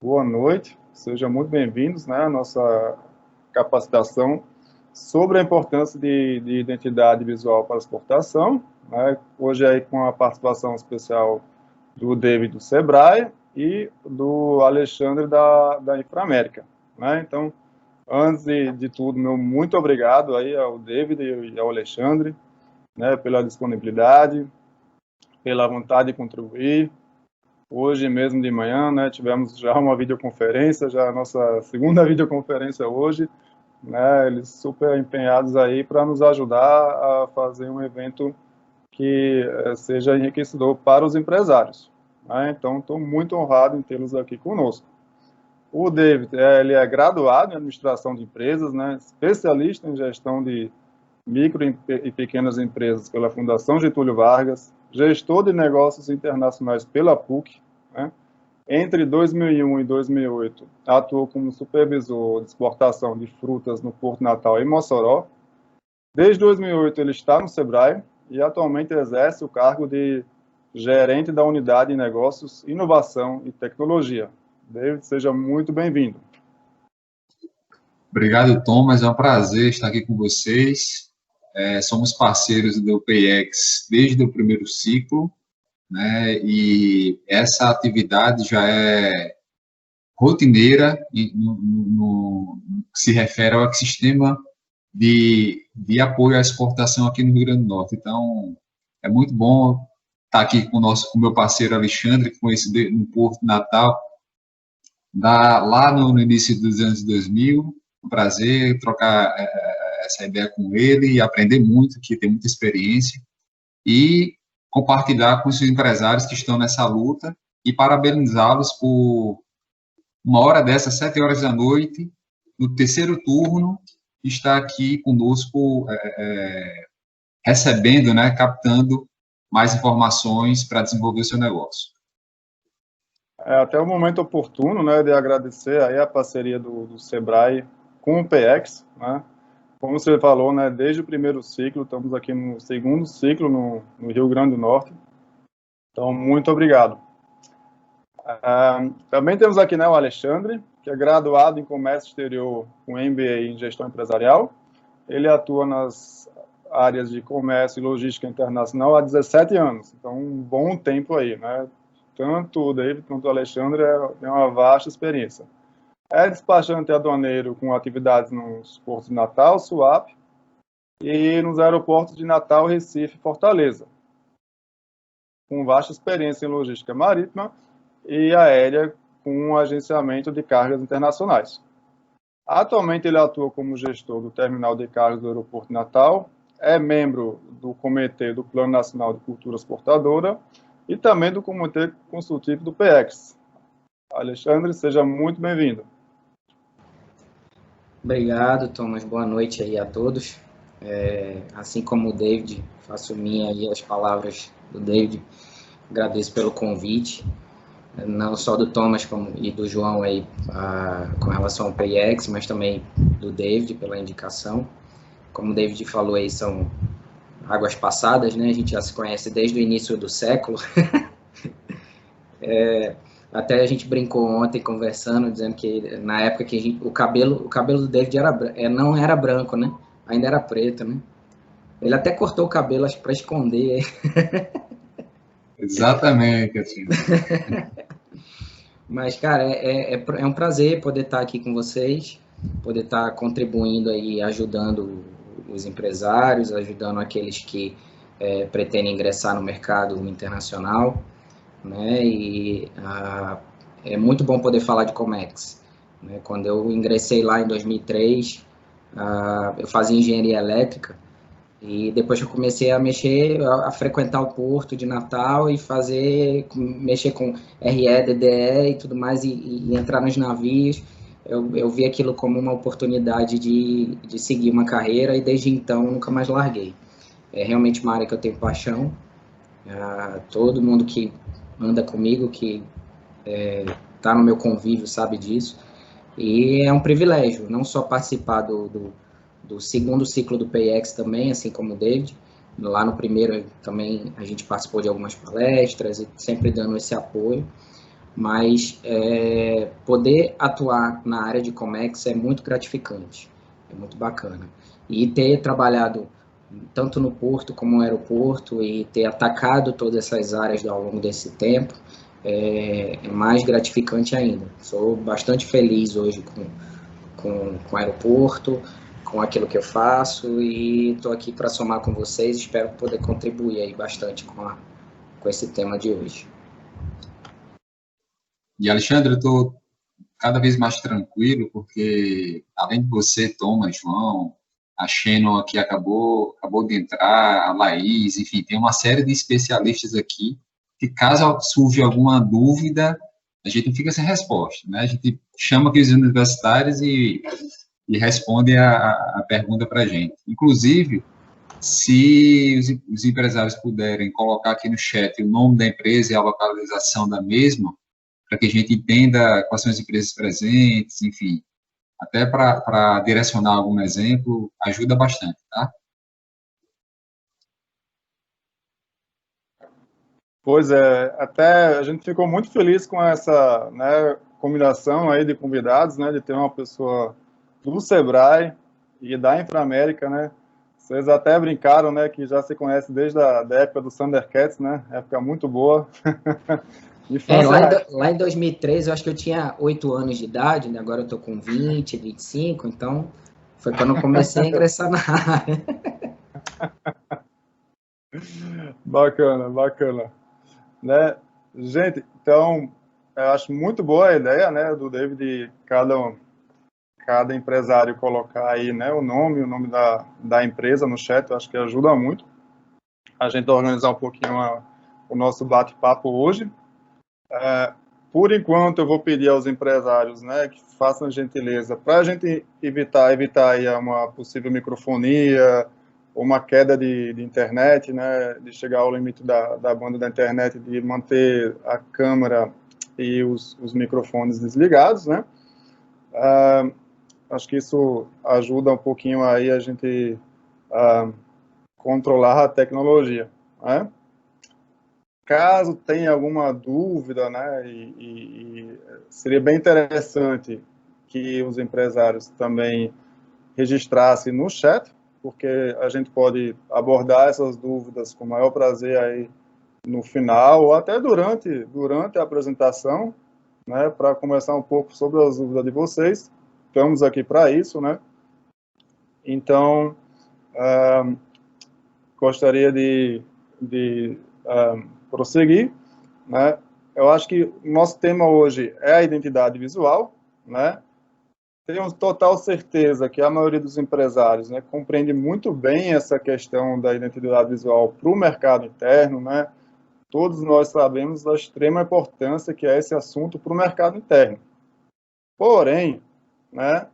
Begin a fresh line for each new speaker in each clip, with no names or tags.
Boa noite, sejam muito bem-vindos, né, à nossa capacitação sobre a importância de identidade visual para a exportação, né, hoje aí com a participação especial do David do Sebrae e do Alexandre da Inframérica, né, então, antes de tudo, meu muito obrigado aí ao David e ao Alexandre, né, pela disponibilidade, pela vontade de contribuir. Hoje mesmo de manhã, né, tivemos já uma videoconferência, já a nossa segunda videoconferência hoje, né, eles super empenhados aí para nos ajudar a fazer um evento que seja enriquecedor para os empresários, né, então estou muito honrado em tê-los aqui conosco. O David, ele é graduado em administração de empresas, né, especialista em gestão de micro e pequenas empresas pela Fundação Getúlio Vargas, gestor de negócios internacionais pela PUC, né, entre 2001 e 2008, atuou como supervisor de exportação de frutas no Porto Natal em Mossoró. Desde 2008, ele está no Sebrae e atualmente exerce o cargo de gerente da unidade de negócios, inovação e tecnologia. David, seja muito bem-vindo.
Obrigado, Thomas. É um prazer estar aqui com vocês. Somos parceiros do PayEx desde o primeiro ciclo, né? E essa atividade já é rotineira no que se refere ao ecossistema de apoio à exportação aqui no Rio Grande do Norte. Então, é muito bom estar aqui com o meu parceiro Alexandre, que conheci no Porto Natal, lá no início dos anos 2000. Um prazer trocar essa ideia com ele e aprender muito, que tem muita experiência, e compartilhar com os empresários que estão nessa luta e parabenizá-los por uma hora dessas, 7 horas da noite, no terceiro turno, estar aqui conosco, recebendo, né, captando mais informações para desenvolver o seu negócio.
Até o momento oportuno, né, de agradecer aí a parceria do Sebrae com o PX, né, como você falou, né, desde o primeiro ciclo, estamos aqui no segundo ciclo no Rio Grande do Norte, então muito obrigado. Também temos aqui, né, o Alexandre, que é graduado em Comércio Exterior com MBA em Gestão Empresarial. Ele atua nas áreas de comércio e logística internacional há 17 anos, então um bom tempo aí, né? Tanto o David quanto o Alexandre têm uma vasta experiência. É despachante aduaneiro com atividades nos portos de Natal, Suape, e nos aeroportos de Natal, Recife e Fortaleza, com vasta experiência em logística marítima e aérea com um agenciamento de cargas internacionais. Atualmente ele atua como gestor do terminal de cargas do aeroporto de Natal, é membro do comitê do Plano Nacional de Cultura Exportadora e também do comitê consultivo do PX. Alexandre, seja muito bem-vindo.
Obrigado, Thomas. Boa noite aí a todos. Assim como o David, faço minha aí as palavras do David. Agradeço pelo convite, não só do Thomas e do João aí com relação ao PayEx, mas também do David pela indicação. Como o David falou aí, são águas passadas, né? A gente já se conhece desde o início do século. Até a gente brincou ontem conversando, dizendo que na época que o cabelo do David não era branco, né? Ainda era preto, né? Ele até cortou o cabelo, acho, para esconder.
Exatamente, assim.
Mas, cara, é um prazer poder estar aqui com vocês, poder estar contribuindo aí, ajudando os empresários, ajudando aqueles que pretendem ingressar no mercado internacional, né? E é muito bom poder falar de Comex, né? Quando eu ingressei lá em 2003, eu fazia engenharia elétrica e depois que eu comecei a frequentar o porto de Natal e mexer com RE, DDE e tudo mais e entrar nos navios, eu vi aquilo como uma oportunidade de seguir uma carreira e desde então nunca mais larguei. É realmente uma área que eu tenho paixão. Todo mundo que anda comigo, que está no meu convívio, sabe disso. E é um privilégio, não só participar do segundo ciclo do PayEx também, assim como o David. Lá no primeiro também a gente participou de algumas palestras e sempre dando esse apoio. mas poder atuar na área de Comex é muito gratificante, é muito bacana. E ter trabalhado tanto no porto como no aeroporto e ter atacado todas essas áreas ao longo desse tempo é mais gratificante ainda. Sou bastante feliz hoje com o aeroporto, com aquilo que eu faço, e estou aqui para somar com vocês, espero poder contribuir aí bastante com esse tema de hoje.
E, Alexandre, eu estou cada vez mais tranquilo, porque, além de você, Thomas, João, a Shannon aqui acabou de entrar, a Laís, enfim, tem uma série de especialistas aqui, que caso surja alguma dúvida, a gente não fica sem resposta, né? A gente chama aqui os universitários e responde a pergunta para a gente. Inclusive, se os empresários puderem colocar aqui no chat o nome da empresa e a localização da mesma, para que a gente entenda quais são as empresas presentes, enfim, até para direcionar algum exemplo, ajuda bastante, tá?
Pois é, até a gente ficou muito feliz com essa, né, combinação aí de convidados, né, de ter uma pessoa do Sebrae e da Inframérica, né? Vocês até brincaram, né, que já se conhece desde a da época do Thundercats, né? Época muito boa.
Lá em 2003, eu acho que eu tinha 8 anos de idade, né? Agora eu tô com 20, 25, então foi quando eu comecei a ingressar na área.
Bacana, bacana. Né? Gente, então, eu acho muito boa a ideia, né, do David, de cada empresário colocar aí, né, o nome da empresa no chat. Eu acho que ajuda muito a gente organizar um pouquinho o nosso bate-papo hoje. Por enquanto, eu vou pedir aos empresários, né, que façam gentileza para a gente evitar aí uma possível microfonia, uma queda de internet, né, de chegar ao limite da banda da internet, de manter a câmera e os microfones desligados, né. Acho que isso ajuda um pouquinho aí a gente controlar a tecnologia, né. Caso tenha alguma dúvida, né, e seria bem interessante que os empresários também registrassem no chat, porque a gente pode abordar essas dúvidas com o maior prazer aí no final, ou até durante a apresentação, né, para conversar um pouco sobre as dúvidas de vocês. Estamos aqui para isso, né. Então, gostaria de prosseguir, né? Eu acho que o nosso tema hoje é a identidade visual, né? Tenho total certeza que a maioria dos empresários, né, compreende muito bem essa questão da identidade visual para o mercado interno, né? Todos nós sabemos da extrema importância que é esse assunto para o mercado interno. Porém, né,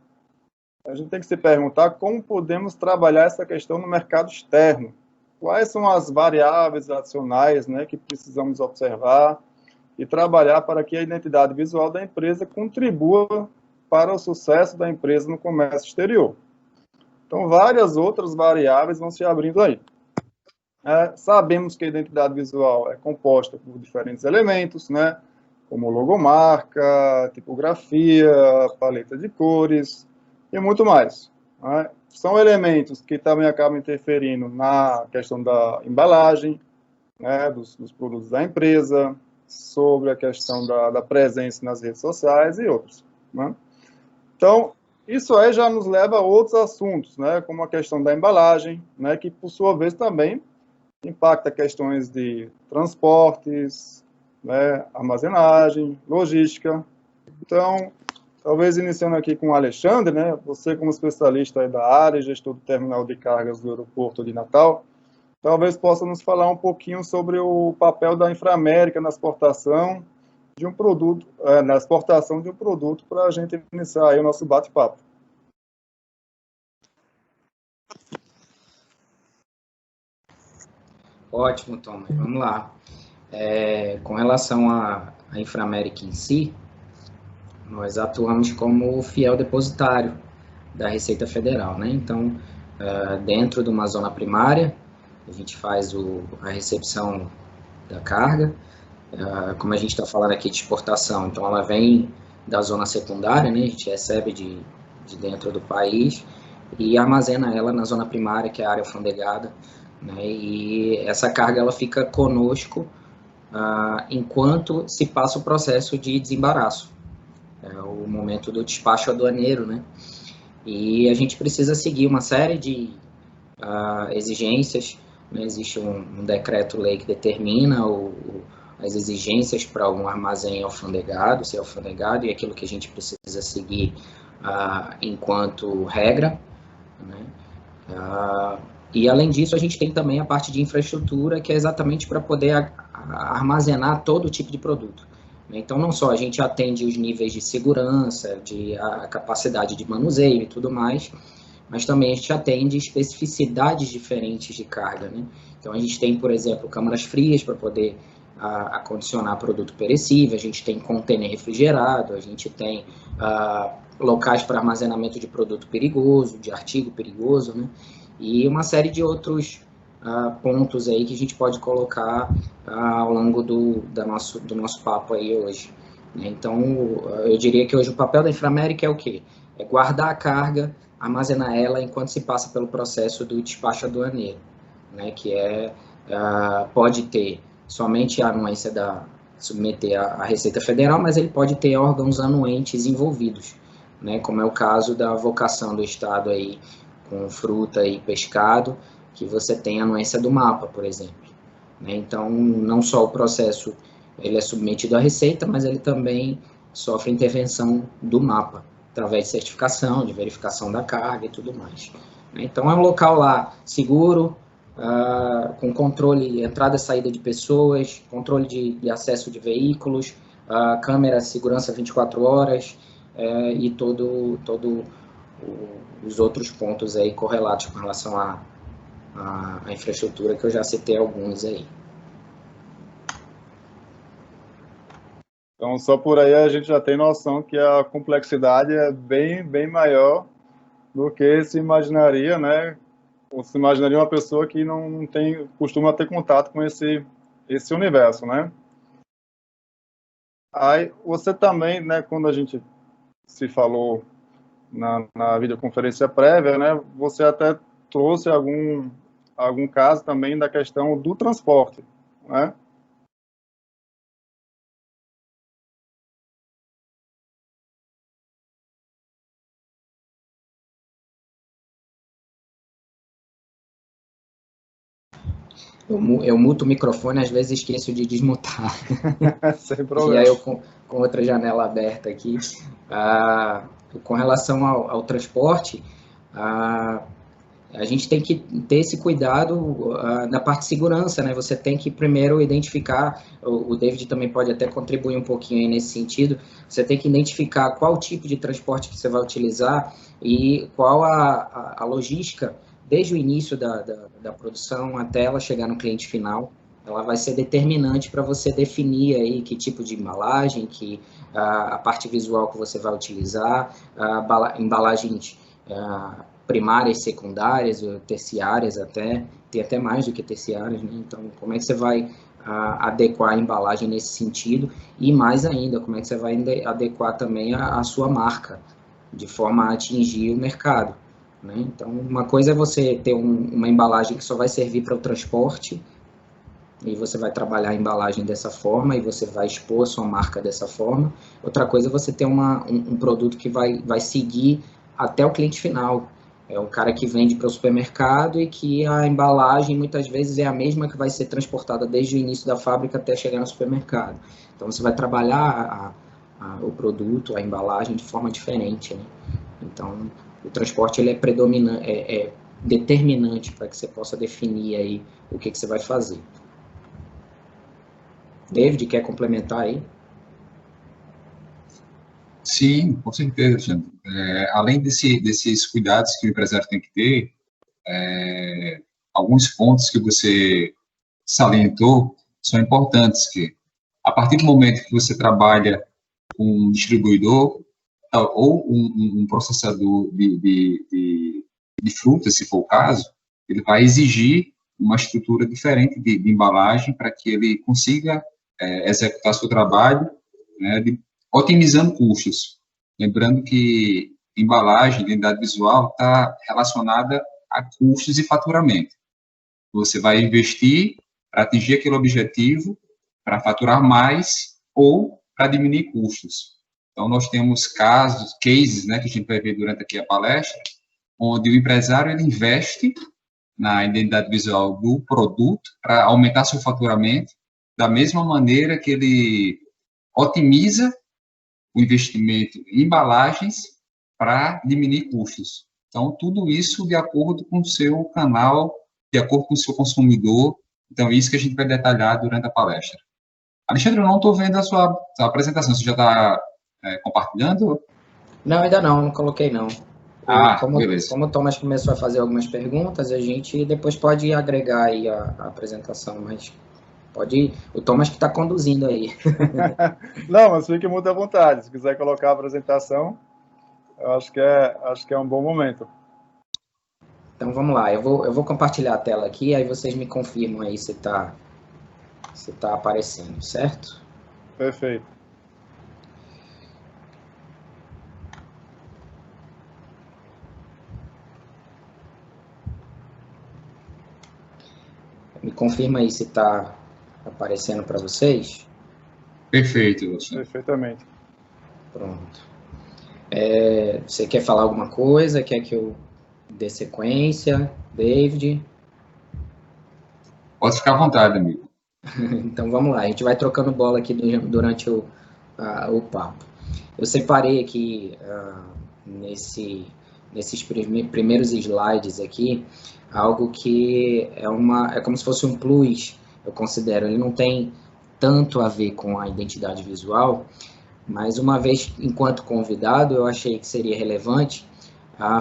a gente tem que se perguntar como podemos trabalhar essa questão no mercado externo. Quais são as variáveis adicionais, né, que precisamos observar e trabalhar para que a identidade visual da empresa contribua para o sucesso da empresa no comércio exterior. Então, várias outras variáveis vão se abrindo aí. Sabemos que a identidade visual é composta por diferentes elementos, né, como logomarca, tipografia, paleta de cores e muito mais, né? São elementos que também acabam interferindo na questão da embalagem, né, dos produtos da empresa, sobre a questão da presença nas redes sociais e outros, né? Então, isso aí já nos leva a outros assuntos, né, como a questão da embalagem, né, que por sua vez também impacta questões de transportes, né, armazenagem, logística. Então, talvez iniciando aqui com o Alexandre, né, você como especialista aí da área, gestor do terminal de cargas do aeroporto de Natal, talvez possa nos falar um pouquinho sobre o papel da Inframérica na exportação de um produto, para a gente iniciar aí o nosso bate-papo.
Ótimo, Thomas. Vamos lá. Com relação à Inframérica em si, nós atuamos como fiel depositário da Receita Federal, né? Então, dentro de uma zona primária, a gente faz a recepção da carga, como a gente está falando aqui de exportação, então ela vem da zona secundária, né, a gente recebe de dentro do país e armazena ela na zona primária, que é a área alfandegada, né, e essa carga ela fica conosco enquanto se passa o processo de desembaraço, o momento do despacho aduaneiro, né, e a gente precisa seguir uma série de exigências, né, existe um decreto-lei que determina as exigências para um armazém alfandegado, ser alfandegado, e aquilo que a gente precisa seguir enquanto regra, né? E além disso, a gente tem também a parte de infraestrutura, que é exatamente para poder armazenar todo tipo de produto. Então, não só a gente atende os níveis de segurança, a capacidade de manuseio e tudo mais, mas também a gente atende especificidades diferentes de carga, né? Então, a gente tem, por exemplo, câmaras frias para poder acondicionar produto perecível, a gente tem container refrigerado, a gente tem locais para armazenamento de produto perigoso, de artigo perigoso, né? E uma série de outros pontos aí que a gente pode colocar ao longo do nosso papo aí hoje, né? Então, eu diria que hoje o papel da Inframérica é o quê? É guardar a carga, armazenar ela enquanto se passa pelo processo do despacho aduaneiro, né? Que pode ter somente a anuência submeter à Receita Federal, mas ele pode ter órgãos anuentes envolvidos, né? Como é o caso da vocação do Estado aí com fruta e pescado, que você tem a anuência do MAPA, por exemplo, né? Então, não só o processo ele é submetido à Receita, mas ele também sofre intervenção do MAPA, através de certificação, de verificação da carga e tudo mais. Então, é um local lá seguro, com controle, entrada e saída de pessoas, controle de acesso de veículos, câmera, segurança 24 horas, e os outros pontos aí correlatos com relação à infraestrutura, que eu já citei alguns aí.
Então, só por aí a gente já tem noção que a complexidade é bem maior do que se imaginaria, né? Ou se imaginaria uma pessoa que não costuma ter contato com esse universo, né? Aí, você também, né, quando a gente se falou na videoconferência prévia, né, você até trouxe algum caso também da questão do transporte, né?
Eu muto o microfone, às vezes esqueço de desmutar.
Sem problema.
E aí eu com outra janela aberta aqui. Com relação ao transporte, a gente tem que ter esse cuidado na parte de segurança, né? Você tem que primeiro identificar, o David também pode até contribuir um pouquinho aí nesse sentido, você tem que identificar qual tipo de transporte que você vai utilizar e qual a logística, desde o início da produção até ela chegar no cliente final. Ela vai ser determinante para você definir aí que tipo de embalagem, a parte visual que você vai utilizar, embalagens primárias, secundárias, terciárias até, tem até mais do que terciárias, né? Então, como é que você vai adequar a embalagem nesse sentido? E mais ainda, como é que você vai adequar também a sua marca, de forma a atingir o mercado, né? Então, uma coisa é você ter uma embalagem que só vai servir para o transporte, e você vai trabalhar a embalagem dessa forma, e você vai expor a sua marca dessa forma. Outra coisa é você ter um produto que vai seguir até o cliente final. É um cara que vende para o supermercado e que a embalagem muitas vezes é a mesma que vai ser transportada desde o início da fábrica até chegar no supermercado. Então, você vai trabalhar o produto, a embalagem de forma diferente, né? Então, o transporte ele é determinante para que você possa definir aí o que você vai fazer. David, quer complementar aí?
Sim, com certeza, Alexandre. Além desses cuidados que o empresário tem que ter, alguns pontos que você salientou são importantes, que a partir do momento que você trabalha com um distribuidor ou um processador de frutas, se for o caso, ele vai exigir uma estrutura diferente de embalagem para que ele consiga executar seu trabalho, né, otimizando custos. Lembrando que embalagem, identidade visual, está relacionada a custos e faturamento. Você vai investir para atingir aquele objetivo, para faturar mais ou para diminuir custos. Então, nós temos cases, né, que a gente vai ver durante aqui a palestra, onde o empresário ele investe na identidade visual do produto para aumentar seu faturamento, da mesma maneira que ele otimiza o investimento em embalagens para diminuir custos. Então, tudo isso de acordo com o seu canal, de acordo com o seu consumidor. Então, isso que a gente vai detalhar durante a palestra. Alexandre, eu não estou vendo a sua apresentação. Você já está compartilhando?
Não, ainda não coloquei não.
Beleza.
Como o Thomas começou a fazer algumas perguntas, a gente depois pode agregar aí a apresentação, mas pode. O Thomas que está conduzindo aí.
Não, mas fique muito à vontade. Se quiser colocar a apresentação, eu acho que é um bom momento.
Então vamos lá. Eu vou compartilhar a tela aqui, aí vocês me confirmam aí se está aparecendo, certo?
Perfeito.
Me confirma aí se está aparecendo para vocês.
Perfeito, Wilson.
Perfeitamente.
Pronto. Você quer falar alguma coisa? Quer que eu dê sequência? David?
Pode ficar à vontade, amigo.
Então vamos lá, a gente vai trocando bola aqui durante o papo. Eu separei aqui nesses primeiros slides aqui algo que é como se fosse um plus, eu considero. Ele não tem tanto a ver com a identidade visual, mas uma vez, enquanto convidado, eu achei que seria relevante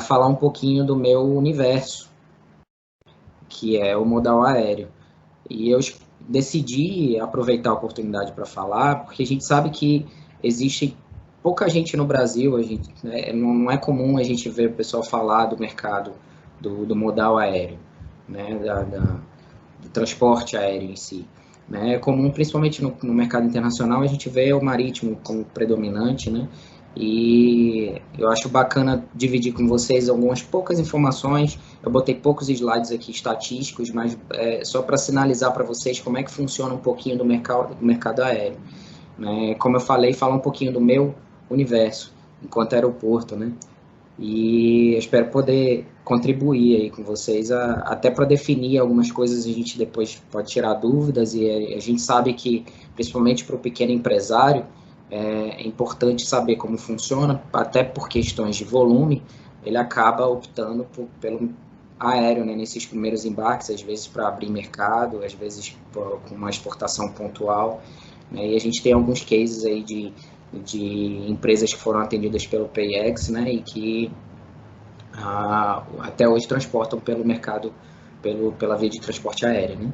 falar um pouquinho do meu universo, que é o modal aéreo. E eu decidi aproveitar a oportunidade para falar, porque a gente sabe que existe pouca gente no Brasil, não é comum a gente ver o pessoal falar do mercado do modal aéreo, né, do transporte aéreo em si. Né? É comum, principalmente no mercado internacional, a gente vê o marítimo como predominante, né? E eu acho bacana dividir com vocês algumas poucas informações. Eu botei poucos slides aqui estatísticos, mas só para sinalizar para vocês como é que funciona um pouquinho do mercado aéreo. Né? Como eu falei, falar um pouquinho do meu universo, enquanto aeroporto, né? E eu espero poder contribuir aí com vocês, até para definir algumas coisas. A gente depois pode tirar dúvidas, e a gente sabe que, principalmente para o pequeno empresário, é importante saber como funciona, até por questões de volume, ele acaba optando pelo aéreo, né, nesses primeiros embarques, às vezes para abrir mercado, às vezes com uma exportação pontual, né, e a gente tem alguns cases aí de empresas que foram atendidas pelo PayEx, né, e que até hoje transportam pelo mercado, pela via de transporte aéreo. Né.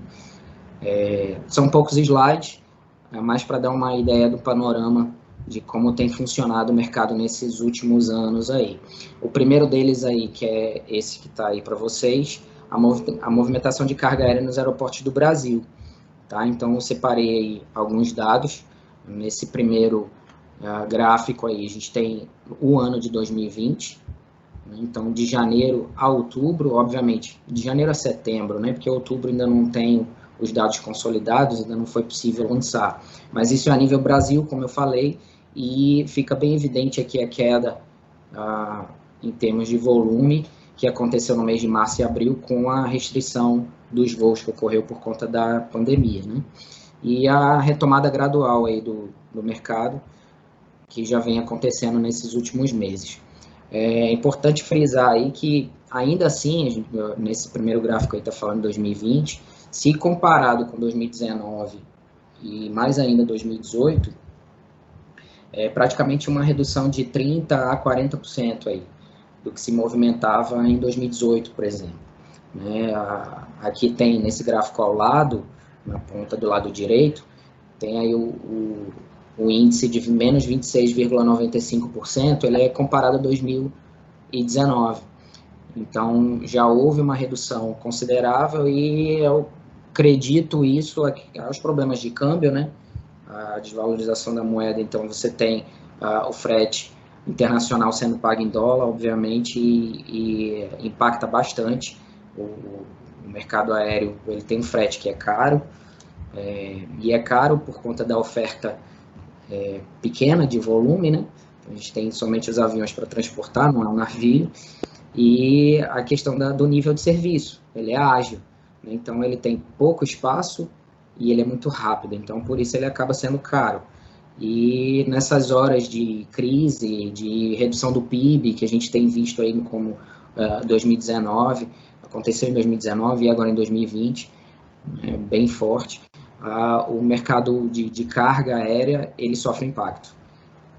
São poucos slides, mais para dar uma ideia do panorama de como tem funcionado o mercado nesses últimos anos aí. O primeiro deles aí, que é esse que está aí para vocês, a movimentação de carga aérea nos aeroportos do Brasil. Tá? Então, eu separei aí alguns dados. Nesse primeiro gráfico aí, a gente tem o ano de 2020. Né? Então, de janeiro a outubro, obviamente, de janeiro a setembro, né? Porque outubro ainda não tem os dados consolidados, ainda não foi possível lançar. Mas isso é a nível Brasil, como eu falei, e fica bem evidente aqui a queda em termos de volume que aconteceu no mês de março e abril com a restrição dos voos que ocorreu por conta da pandemia, né? E a retomada gradual aí do mercado que já vem acontecendo nesses últimos meses. É importante frisar aí que, ainda assim, nesse primeiro gráfico aí está falando de 2020, se comparado com 2019 e mais ainda 2018, é praticamente uma redução de 30% a 40% aí, do que se movimentava em 2018, por exemplo. Né? Aqui tem, nesse gráfico ao lado, na ponta do lado direito, tem aí o índice de menos 26,95%, ele é comparado a 2019. Então, já houve uma redução considerável e eu acredito isso aos problemas de câmbio, né? a desvalorização da moeda, então você tem o frete internacional sendo pago em dólar, obviamente, e impacta bastante. O mercado aéreo, ele tem um frete que é caro, e é caro por conta da oferta pequena de volume, né? A gente tem somente os aviões para transportar, não é um navio, e a questão do nível de serviço, ele é ágil, né? Então ele tem pouco espaço e ele é muito rápido, então por isso ele acaba sendo caro. E nessas horas de crise, de redução do PIB, que a gente tem visto aí como 2019, aconteceu em 2019 e agora em 2020, bem forte, o mercado de carga aérea, ele sofre impacto,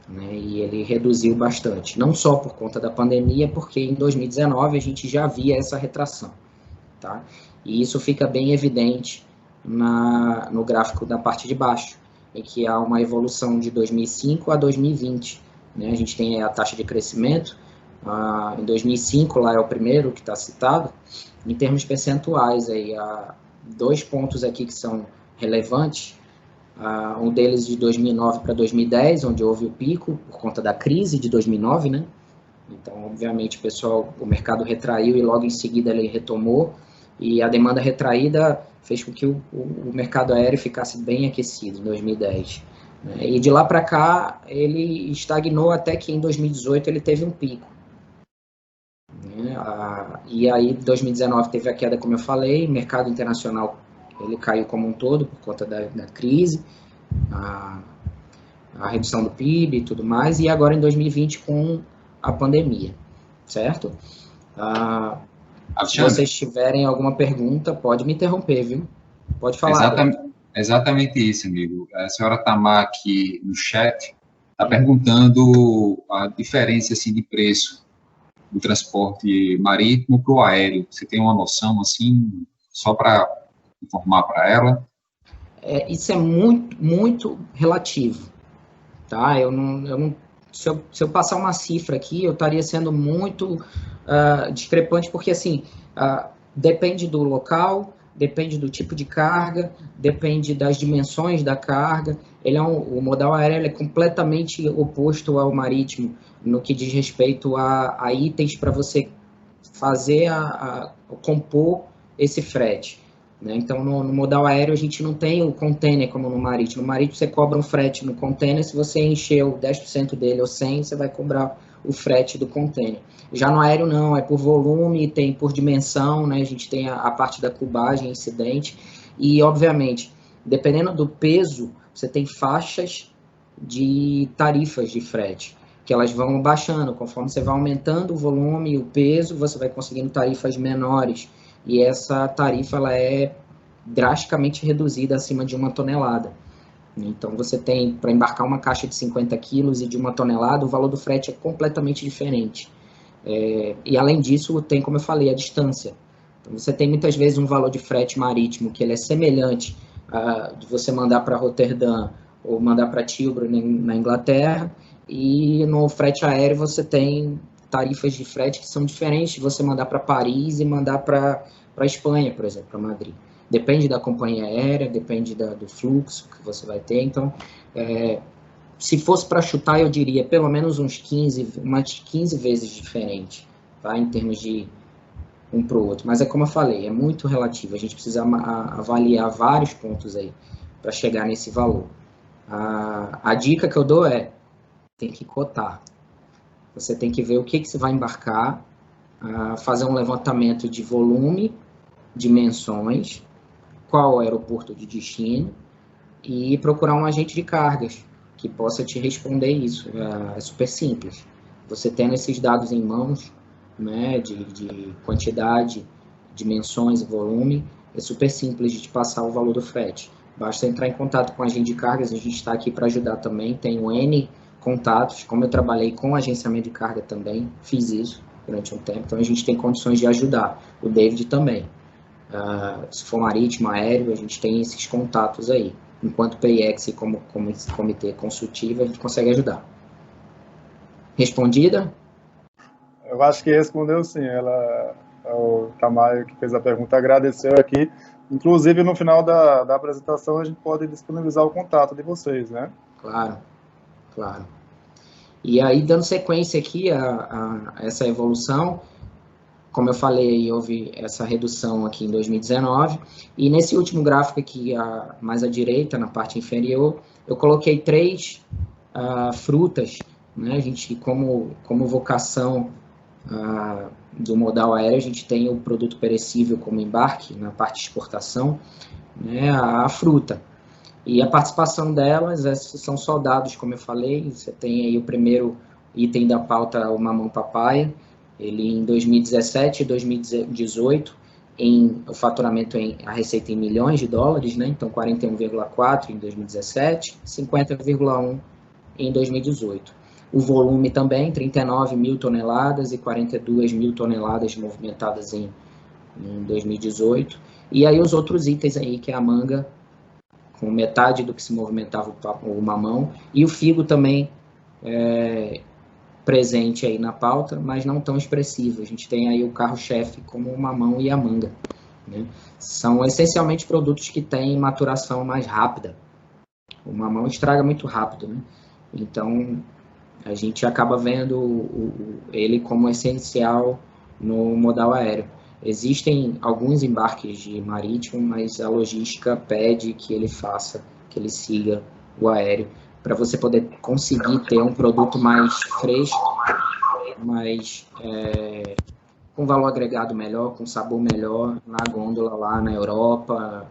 né? E ele reduziu bastante, não só por conta da pandemia, porque em 2019 a gente já via essa retração, tá? E isso fica bem evidente no gráfico da parte de baixo, em que há uma evolução de 2005 a 2020, né? A gente tem a taxa de crescimento, em 2005 lá é o primeiro que está citado, em termos percentuais, aí, há 2 pontos aqui que são relevantes, um deles de 2009 para 2010, onde houve o pico por conta da crise de 2009, né? Então, obviamente, o mercado retraiu e logo em seguida ele retomou, e a demanda retraída fez com que o mercado aéreo ficasse bem aquecido em 2010. Né? E de lá para cá, ele estagnou até que em 2018 ele teve um pico. Né? E aí, em 2019 teve a queda, como eu falei, mercado internacional ele caiu como um todo por conta da crise, a redução do PIB e tudo mais, e agora em 2020 com a pandemia, certo? Se vocês tiverem alguma pergunta, pode me interromper, viu? Pode falar.
Exatamente isso, amigo. A senhora Tamar aqui no chat está perguntando a diferença assim, de preço do transporte marítimo para o aéreo. Você tem uma noção, assim, só para informar para ela?
Isso é muito, muito relativo, tá? Se eu passar uma cifra aqui, eu estaria sendo muito discrepante, porque, assim, depende do local, depende do tipo de carga, depende das dimensões da carga. O modal aéreo ele é completamente oposto ao marítimo, no que diz respeito a itens para você fazer, compor esse frete. Né? Então, no modal aéreo, a gente não tem o container como no marítimo. No marítimo, você cobra um frete no container, se você encheu 10% dele ou 100%, você vai cobrar o frete do container. Já no aéreo, não, é por volume, tem por dimensão, né? A gente tem a parte da cubagem, incidente, e, obviamente, dependendo do peso, você tem faixas de tarifas de frete, que elas vão baixando, conforme você vai aumentando o volume e o peso, você vai conseguindo tarifas menores, e essa tarifa ela é drasticamente reduzida acima de 1 tonelada. Então, você tem, para embarcar uma caixa de 50 quilos e de 1 tonelada, o valor do frete é completamente diferente. E, além disso, tem, como eu falei, a distância. Então, você tem, muitas vezes, um valor de frete marítimo que ele é semelhante de você mandar para Roterdã ou mandar para Tilbury, na Inglaterra, e no frete aéreo você tem tarifas de frete que são diferentes de você mandar para Paris e mandar para Espanha, por exemplo, para Madrid. Depende da companhia aérea, depende do fluxo que você vai ter. Então, se fosse para chutar, eu diria pelo menos umas 15 vezes diferente, tá? Em termos de um para o outro. Mas é como eu falei, é muito relativo. A gente precisa avaliar vários pontos aí para chegar nesse valor. A dica que eu dou tem que cotar. Você tem que ver o que você vai embarcar, fazer um levantamento de volume, dimensões, qual o aeroporto de destino e procurar um agente de cargas que possa te responder isso. É super simples. Você tendo esses dados em mãos, né, de quantidade, dimensões e volume, é super simples de te passar o valor do frete. Basta entrar em contato com a agente de cargas, a gente está aqui para ajudar também, tenho N contatos, como eu trabalhei com agenciamento de carga também, fiz isso durante um tempo, então a gente tem condições de ajudar, o David também. Se for marítimo, aéreo, a gente tem esses contatos aí. Enquanto PIEX e como comitê consultivo, a gente consegue ajudar. Respondida?
Eu acho que respondeu sim. O Tamayo, que fez a pergunta, agradeceu aqui. Inclusive, no final da apresentação, a gente pode disponibilizar o contato de vocês, né?
Claro, claro. E aí, dando sequência aqui a essa evolução, como eu falei, houve essa redução aqui em 2019, e nesse último gráfico aqui, mais à direita, na parte inferior, eu coloquei 3 frutas, né? A gente, como vocação do modal aéreo, a gente tem o produto perecível como embarque, na parte de exportação, né? A fruta. E a participação delas, esses são só dados, como eu falei, você tem aí o primeiro item da pauta, o mamão papaya, ele em 2017 e 2018, o faturamento, a receita em milhões de dólares, né? Então 41,4 em 2017, 50,1 em 2018. O volume também, 39 mil toneladas e 42 mil toneladas movimentadas em 2018. E aí os outros itens aí, que é a manga, com metade do que se movimentava o mamão, e o figo também presente aí na pauta, mas não tão expressivo. A gente tem aí o carro-chefe como o mamão e a manga, né? São essencialmente produtos que têm maturação mais rápida. O mamão estraga muito rápido, né? Então, a gente acaba vendo ele como essencial no modal aéreo. Existem alguns embarques de marítimo, mas a logística pede que ele siga o aéreo, para você poder conseguir ter um produto mais fresco, mais com valor agregado melhor, com sabor melhor, na gôndola lá na Europa,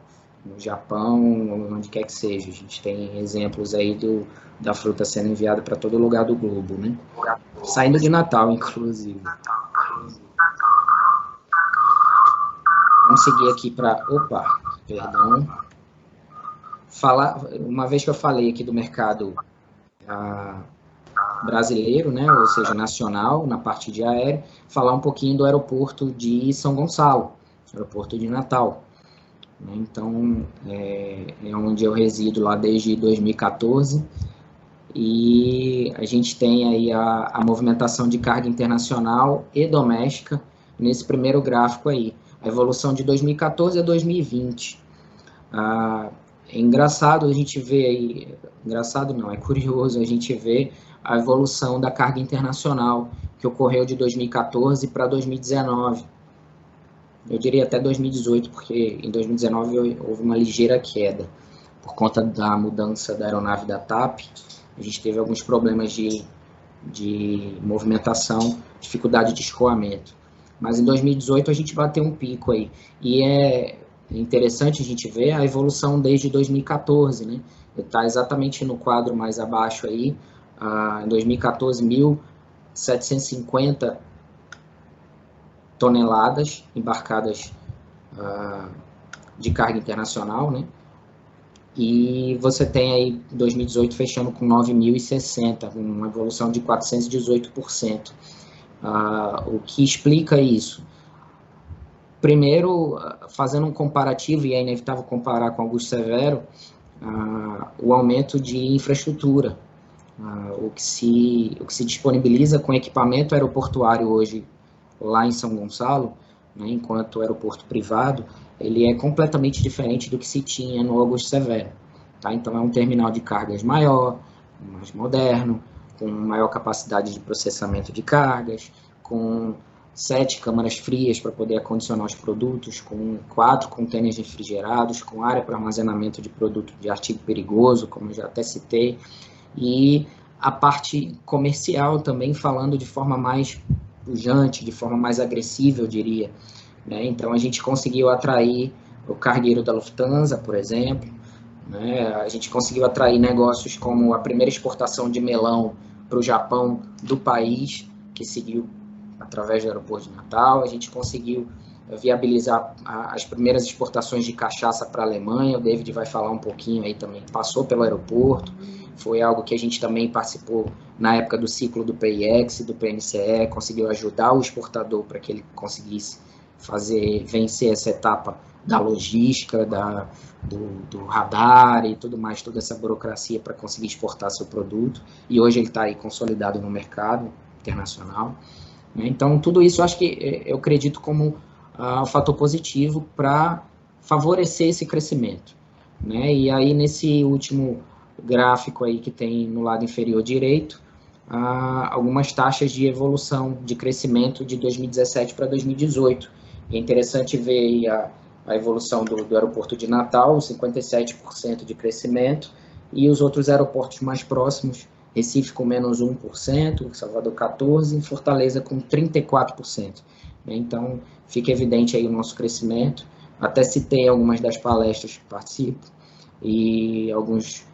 no Japão, onde quer que seja. A gente tem exemplos aí da fruta sendo enviada para todo lugar do globo, né? Saindo de Natal, inclusive. Vamos seguir aqui para... Opa, perdão. Uma vez que eu falei aqui do mercado brasileiro, né, ou seja, nacional, na parte de aéreo, falar um pouquinho do aeroporto de São Gonçalo, aeroporto de Natal. Então, é onde eu resido lá desde 2014, e a gente tem aí a movimentação de carga internacional e doméstica nesse primeiro gráfico aí, a evolução de 2014 a 2020. É engraçado a gente ver aí, engraçado não, é curioso a gente ver a evolução da carga internacional que ocorreu de 2014 para 2019. Eu diria até 2018, porque em 2019 houve uma ligeira queda por conta da mudança da aeronave da TAP. A gente teve alguns problemas de movimentação, dificuldade de escoamento. Mas em 2018 a gente bateu um pico aí. E é interessante a gente ver a evolução desde 2014, né? Está exatamente no quadro mais abaixo aí. Em 2014, 1.750 toneladas embarcadas de carga internacional, né? E você tem aí 2018 fechando com 9.060, uma evolução de 418%. O que explica isso? Primeiro, fazendo um comparativo, e é inevitável comparar com Augusto Severo, o aumento de infraestrutura, o que se disponibiliza com equipamento aeroportuário hoje lá em São Gonçalo, né, enquanto aeroporto privado, ele é completamente diferente do que se tinha no Augusto Severo. Tá? Então, é um terminal de cargas maior, mais moderno, com maior capacidade de processamento de cargas, com 7 câmaras frias para poder acondicionar os produtos, com 4 contêineres refrigerados, com área para armazenamento de produto de artigo perigoso, como eu já até citei, e a parte comercial também falando de forma mais pujante, de forma mais agressiva, eu diria, né? Então, a gente conseguiu atrair o cargueiro da Lufthansa, por exemplo, né? A gente conseguiu atrair negócios como a primeira exportação de melão para o Japão do país, que seguiu através do aeroporto de Natal. A gente conseguiu viabilizar as primeiras exportações de cachaça para a Alemanha. O David vai falar um pouquinho aí também, passou pelo aeroporto. Foi algo que a gente também participou na época do ciclo do PIEX e do PNCE, conseguiu ajudar o exportador para que ele conseguisse vencer essa etapa da logística, do radar e tudo mais, toda essa burocracia para conseguir exportar seu produto. E hoje ele está aí consolidado no mercado internacional. Então, tudo isso eu acredito como um fator positivo para favorecer esse crescimento, né? E aí, nesse último gráfico aí que tem no lado inferior direito, algumas taxas de evolução, de crescimento de 2017 para 2018. É interessante ver aí a evolução do aeroporto de Natal, 57% de crescimento, e os outros aeroportos mais próximos, Recife com menos 1%, Salvador 14%, Fortaleza com 34%. Então, fica evidente aí o nosso crescimento. Até citei algumas das palestras que participo e alguns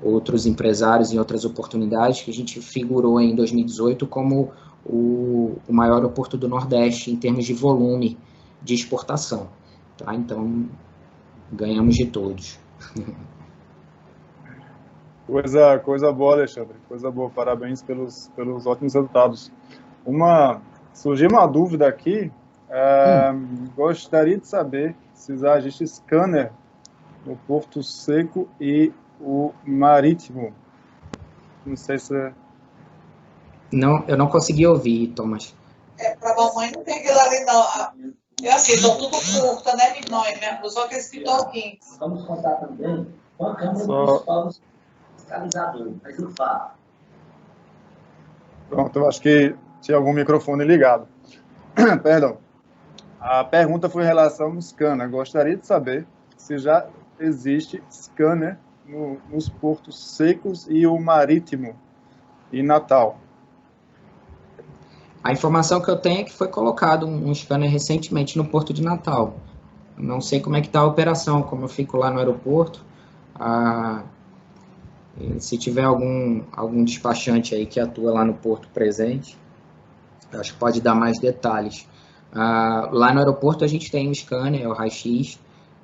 outros empresários em outras oportunidades que a gente figurou em 2018 como o maior aeroporto do Nordeste em termos de volume de exportação. Tá? Então, ganhamos de todos.
Coisa boa, Alexandre, coisa boa, parabéns pelos ótimos resultados. Surgiu uma dúvida aqui, gostaria de saber se já existe scanner no Porto Seco e o Marítimo. Não sei se...
Não, eu não consegui ouvir, Thomas.
Para a mamãe não tem aquilo ali, não. Eu assim, estão tudo curta, né, nós, mesmo, só aqueles pitoquinhos.
Vamos contar também com a Câmara Municipal Fiscalizador, mas o fato.
Pronto, eu acho que tinha algum microfone ligado. Perdão. A pergunta foi em relação ao scanner. Gostaria de saber se já existe scanner nos portos secos e o marítimo e Natal.
A informação que eu tenho é que foi colocado um scanner recentemente no Porto de Natal. Não sei como é que está a operação, como eu fico lá no aeroporto. Se tiver algum despachante aí que atua lá no Porto presente, acho que pode dar mais detalhes. Lá no aeroporto a gente tem um scanner, é o raio-x,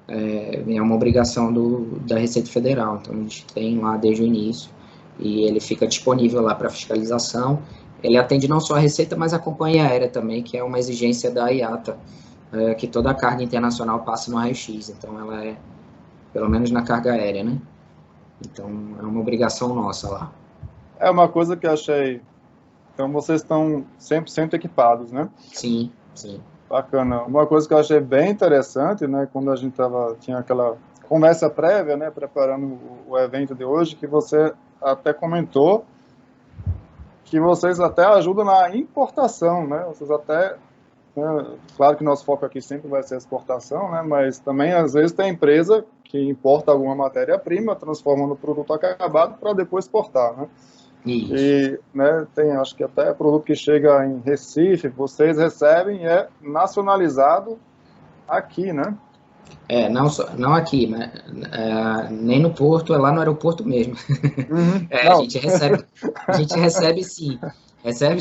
é uma obrigação da Receita Federal, então a gente tem lá desde o início e ele fica disponível lá para fiscalização. Ele atende não só a Receita, mas a companhia aérea também, que é uma exigência da IATA, que toda a carga internacional passe no raio-x, então ela é, pelo menos na carga aérea, né? Então é uma obrigação nossa lá.
É uma coisa que eu achei... Então vocês estão 100% equipados, né?
Sim, sim.
Bacana. Uma coisa que eu achei bem interessante, né, quando a gente tinha aquela conversa prévia, né, preparando o evento de hoje, que você até comentou que vocês até ajudam na importação, né? Vocês até, né, claro que nosso foco aqui sempre vai ser a exportação, né? Mas também às vezes tem empresa que importa alguma matéria-prima, transforma no produto acabado para depois exportar, né?
Isso.
E, né, tem, acho que até produto que chega em Recife, vocês recebem e é nacionalizado aqui, né?
Não aqui, né? Nem no Porto, é lá no aeroporto mesmo.
Uhum.
A gente recebe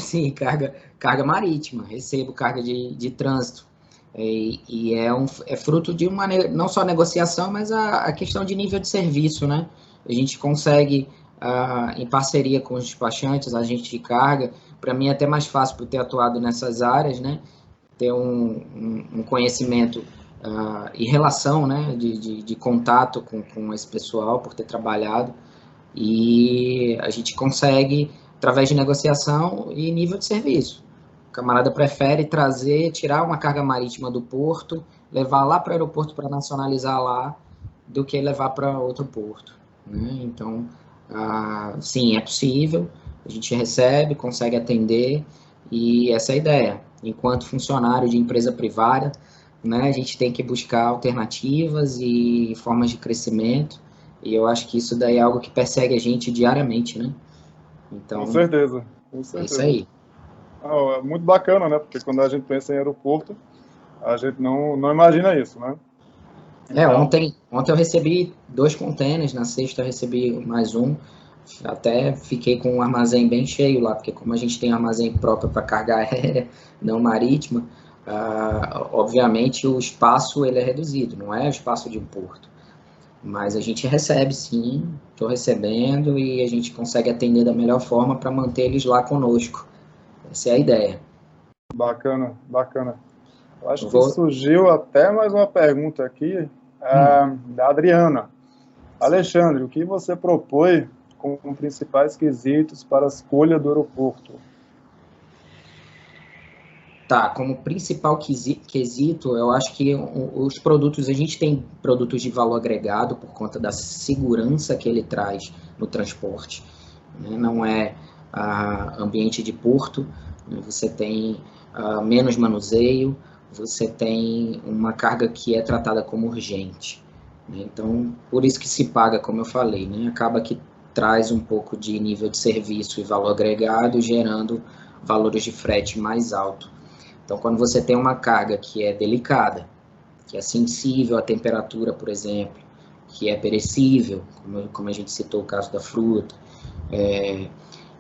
sim, carga marítima, recebo carga de trânsito. E é fruto de não só negociação, mas a questão de nível de serviço, né? A gente consegue, em parceria com os despachantes, agentes de carga, para mim é até mais fácil por ter atuado nessas áreas, né? Ter um conhecimento e relação, né, de contato com esse pessoal, por ter trabalhado, e a gente consegue, através de negociação e nível de serviço. O camarada prefere tirar uma carga marítima do porto, levar lá para o aeroporto para nacionalizar lá, do que levar para outro porto, né? Então, sim, é possível, a gente recebe, consegue atender, e essa é a ideia. Enquanto funcionário de empresa privada, né, a gente tem que buscar alternativas e formas de crescimento, e eu acho que isso daí é algo que persegue a gente diariamente, né? Então,
com certeza.
é isso aí.
É muito bacana, né? Porque quando a gente pensa em aeroporto, a gente não imagina isso, né? Então...
Ontem eu recebi 2 contêineres, na sexta eu recebi mais um, até fiquei com um armazém bem cheio lá, porque como a gente tem armazém próprio para carga aérea, não marítima, obviamente o espaço ele é reduzido, não é o espaço de um porto, mas a gente recebe sim, estou recebendo e a gente consegue atender da melhor forma para manter eles lá conosco. Essa é a ideia.
Bacana. Eu acho que surgiu até mais uma pergunta aqui da Adriana. Alexandre, o que você propõe como principais quesitos para a escolha do aeroporto?
Tá, como principal quesito, eu acho que os produtos, a gente tem produtos de valor agregado por conta da segurança que ele traz no transporte, né? Não é ambiente de porto, né? Você tem menos manuseio, você tem uma carga que é tratada como urgente, né? Então, por isso que se paga, como eu falei, né? Acaba que traz um pouco de nível de serviço e valor agregado, gerando valores de frete mais alto. Então, quando você tem uma carga que é delicada, que é sensível à temperatura, por exemplo, que é perecível, como a gente citou o caso da fruta,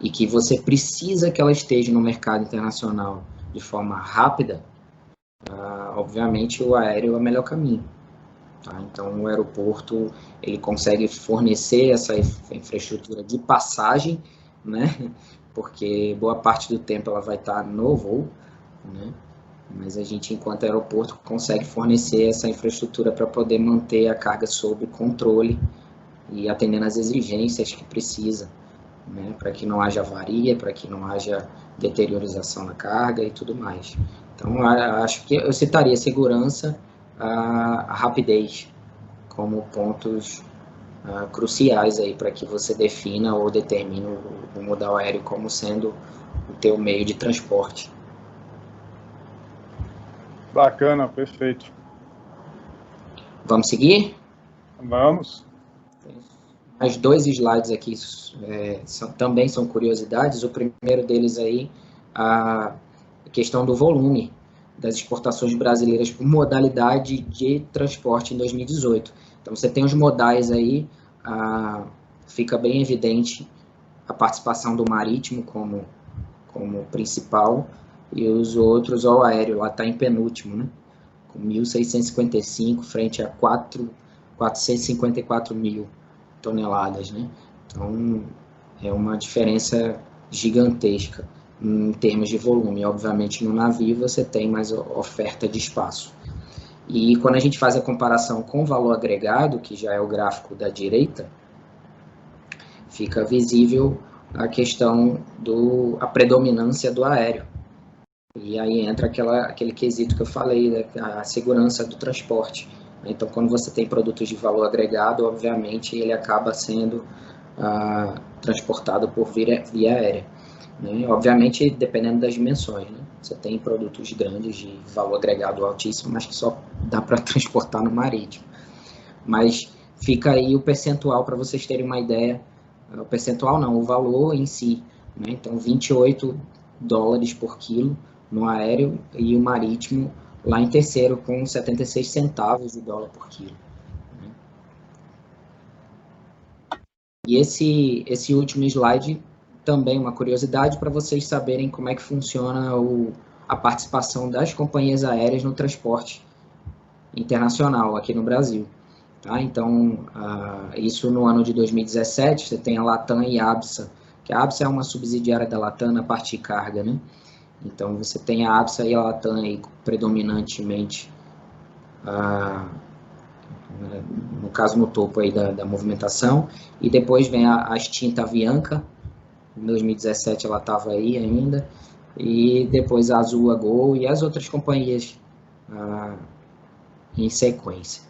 e que você precisa que ela esteja no mercado internacional de forma rápida, obviamente o aéreo é o melhor caminho. Tá? Então, o aeroporto ele consegue fornecer essa infraestrutura de passagem, né? Porque boa parte do tempo ela vai estar no voo, né? Mas a gente, enquanto aeroporto, consegue fornecer essa infraestrutura para poder manter a carga sob controle e atendendo às exigências que precisa, né? Para que não haja avaria, para que não haja deteriorização na carga e tudo mais. Então, acho que eu citaria segurança, a rapidez como pontos cruciais aí para que você defina ou determine o modal aéreo como sendo o teu meio de transporte.
Bacana, perfeito.
Vamos seguir?
Vamos.
As 2 slides aqui também são curiosidades. O primeiro deles aí, a questão do volume das exportações brasileiras por modalidade de transporte em 2018. Então, você tem os modais aí, fica bem evidente a participação do marítimo como principal, e os outros, o aéreo, lá está em penúltimo, né? Com 1.655 frente a 454 mil toneladas, né? Então, é uma diferença gigantesca em termos de volume. Obviamente, no navio você tem mais oferta de espaço. E quando a gente faz a comparação com o valor agregado, que já é o gráfico da direita, fica visível a questão a predominância do aéreo. E aí entra aquele quesito que eu falei, né, a segurança do transporte. Então, quando você tem produtos de valor agregado, obviamente, ele acaba sendo transportado por via aérea, né? Obviamente, dependendo das dimensões, né? Você tem produtos grandes de valor agregado altíssimo, mas que só dá para transportar no marítimo. Mas fica aí o percentual para vocês terem uma ideia. O percentual não, o valor em si, né? Então, $28 por quilo no aéreo e o marítimo lá em terceiro com 76 centavos de dólar por quilo. E esse último slide também uma curiosidade para vocês saberem como é que funciona a participação das companhias aéreas no transporte internacional aqui no Brasil. Tá? Então, isso no ano de 2017, você tem a Latam e a ABSA, que a ABSA é uma subsidiária da Latam na parte de carga, né? Então, você tem a ABSA e a Latam aí predominantemente, no caso, no topo aí da movimentação, e depois vem a extinta Avianca, em 2017 ela estava aí ainda, e depois a Azul, a Gol e as outras companhias em sequência.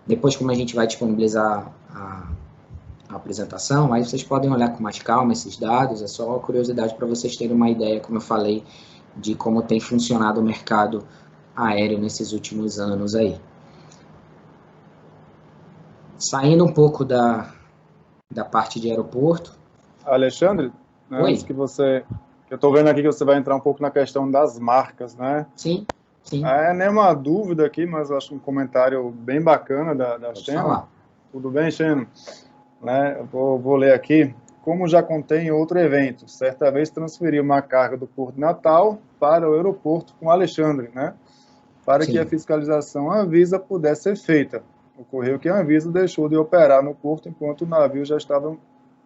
Depois, como a gente vai disponibilizar a apresentação, aí vocês podem olhar com mais calma esses dados, é só uma curiosidade para vocês terem uma ideia, como eu falei, de como tem funcionado o mercado aéreo nesses últimos anos aí. Saindo um pouco da parte de aeroporto.
Alexandre, né, antes que eu estou vendo aqui que você vai entrar um pouco na questão das marcas, né?
Sim, sim.
Nenhuma dúvida aqui, mas eu acho um comentário bem bacana da Xeno. Tudo bem, Xeno? Né, eu vou ler aqui. Como já contei em outro evento, certa vez transferi uma carga do Porto de Natal para o aeroporto com Alexandre, né? Para que a fiscalização Anvisa pudesse ser feita. Ocorreu que a Anvisa deixou de operar no porto enquanto o navio já estava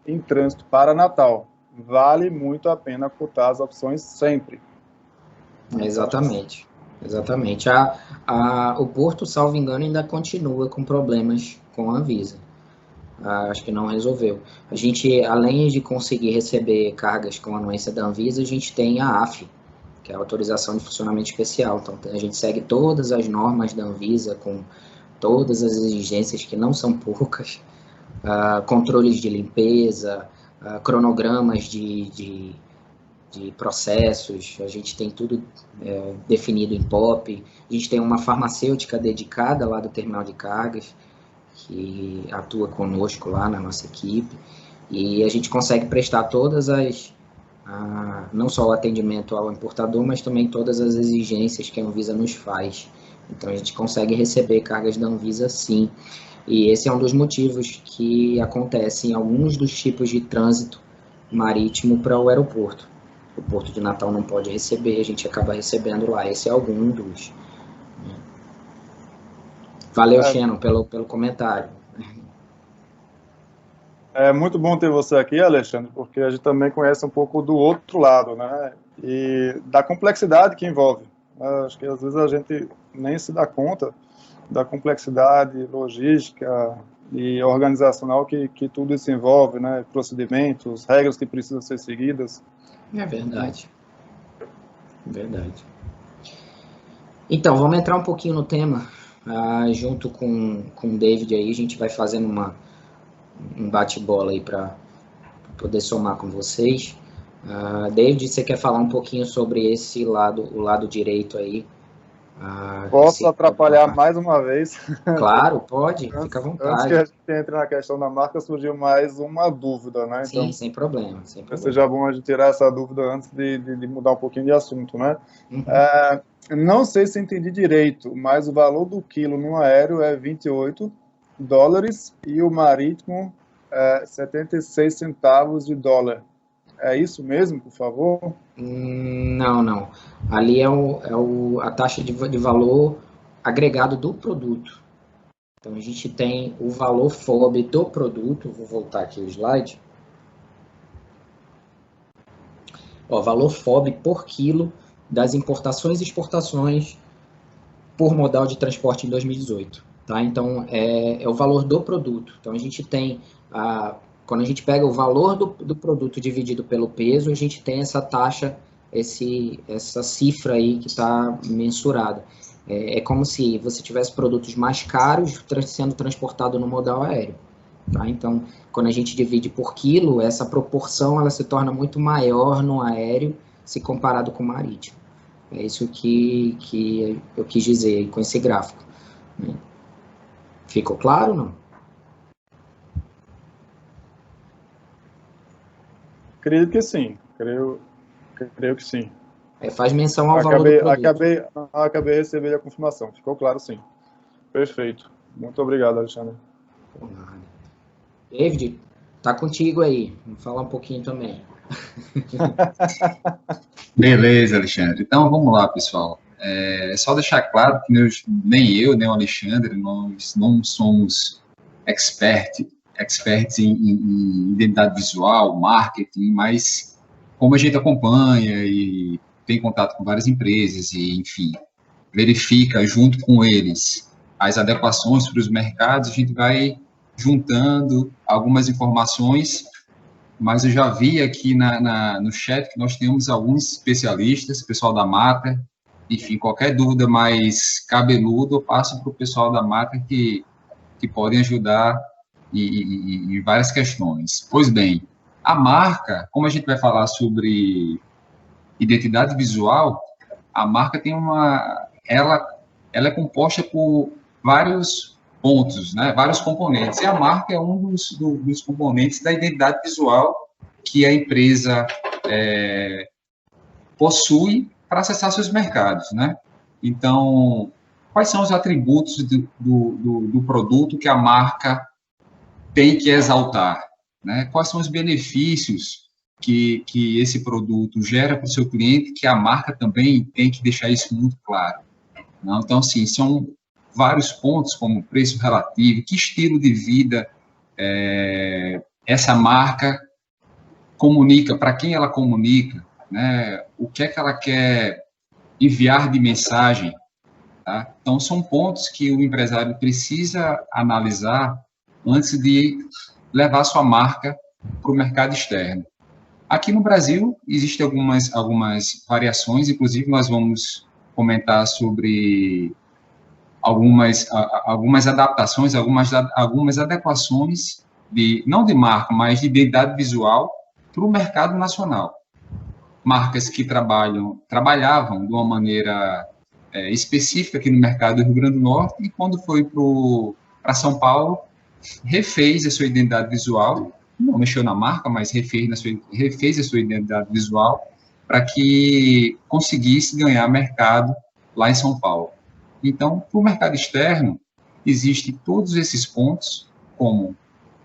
em trânsito para Natal. Vale muito a pena cotar as opções sempre.
Exatamente. Exatamente. O porto, salvo engano, ainda continua com problemas com a Anvisa. Acho que não resolveu. A gente, além de conseguir receber cargas com anuência da Anvisa, a gente tem a AF, que é a autorização de funcionamento especial. Então, a gente segue todas as normas da Anvisa, com todas as exigências, que não são poucas, controles de limpeza, cronogramas de processos, a gente tem tudo definido em POP, a gente tem uma farmacêutica dedicada lá do terminal de cargas, que atua conosco lá na nossa equipe, e a gente consegue prestar todas não só o atendimento ao importador, mas também todas as exigências que a Anvisa nos faz. Então, a gente consegue receber cargas da Anvisa, sim. E esse é um dos motivos que acontece em alguns dos tipos de trânsito marítimo para o aeroporto. O Porto de Natal não pode receber, a gente acaba recebendo lá. Esse é algum dos. Valeu, Shannon, pelo comentário.
É muito bom ter você aqui, Alexandre, porque a gente também conhece um pouco do outro lado, né? E da complexidade que envolve. Acho que às vezes a gente nem se dá conta da complexidade logística e organizacional que tudo isso envolve, né? Procedimentos, regras que precisam ser seguidas.
É verdade. Verdade. Então, vamos entrar um pouquinho no tema. Junto com o David aí, a gente vai fazendo um bate-bola aí para poder somar com vocês. David, você quer falar um pouquinho sobre esse lado, o lado direito aí?
Posso atrapalhar mais uma vez?
Claro, pode, fica à vontade.
Antes que a gente entre na questão da marca, surgiu mais uma dúvida, né?
Sim, então, sem problema.
Seja bom a gente tirar essa dúvida antes de mudar um pouquinho de assunto, né?
Uhum.
Não sei se entendi direito, mas o valor do quilo no aéreo é $28 e o marítimo é 76 centavos de dólar. É isso mesmo, por favor?
Não. Ali é a taxa de valor agregado do produto. Então, a gente tem o valor FOB do produto. Vou voltar aqui o slide. Valor FOB por quilo das importações e exportações por modal de transporte em 2018. Tá? Então, é o valor do produto. Então, a gente tem quando a gente pega o valor do produto dividido pelo peso, a gente tem essa taxa, essa cifra aí que está mensurada. É como se você tivesse produtos mais caros sendo transportado no modal aéreo. Tá? Então, quando a gente divide por quilo, essa proporção ela se torna muito maior no aéreo se comparado com o marítimo. É isso que eu quis dizer com esse gráfico. Ficou claro ou não?
Creio que sim. Creio que sim.
Faz menção ao valor do produto.
Acabei de receber a confirmação. Ficou claro, sim. Perfeito. Muito obrigado, Alexandre.
Por nada. David, tá contigo aí. Vamos falar um pouquinho também.
Beleza, Alexandre. Então, vamos lá, pessoal. Só deixar claro que nem eu, nem o Alexandre, nós não somos experts em identidade visual, marketing, mas como a gente acompanha e tem contato com várias empresas e, enfim, verifica junto com eles as adequações para os mercados, a gente vai juntando algumas informações, mas eu já vi aqui no chat que nós temos alguns especialistas, pessoal da marca, enfim, qualquer dúvida mais cabeluda, eu passo para o pessoal da marca que podem ajudar em várias questões. Pois bem, a marca, como a gente vai falar sobre identidade visual, a marca tem ela é composta por vários pontos, né, vários componentes, e a marca é um dos componentes da identidade visual que a empresa possui para acessar seus mercados, né? Então, quais são os atributos do produto que a marca tem que exaltar, né? Quais são os benefícios que esse produto gera para o seu cliente, que a marca também tem que deixar isso muito claro. Não? Então, assim, são vários pontos, como preço relativo, que estilo de vida essa marca comunica, para quem ela comunica, né? O que é que ela quer enviar de mensagem. Tá? Então, são pontos que o empresário precisa analisar antes de levar sua marca para o mercado externo. Aqui no Brasil, existem algumas variações, inclusive nós vamos comentar sobre algumas adaptações, algumas adequações, não de marca, mas de identidade visual para o mercado nacional. Marcas que trabalhavam de uma maneira específica aqui no mercado do Rio Grande do Norte, e quando foi para São Paulo, refez a sua identidade visual, não mexeu na marca, mas refez a sua identidade visual para que conseguisse ganhar mercado lá em São Paulo. Então, para o mercado externo, existem todos esses pontos,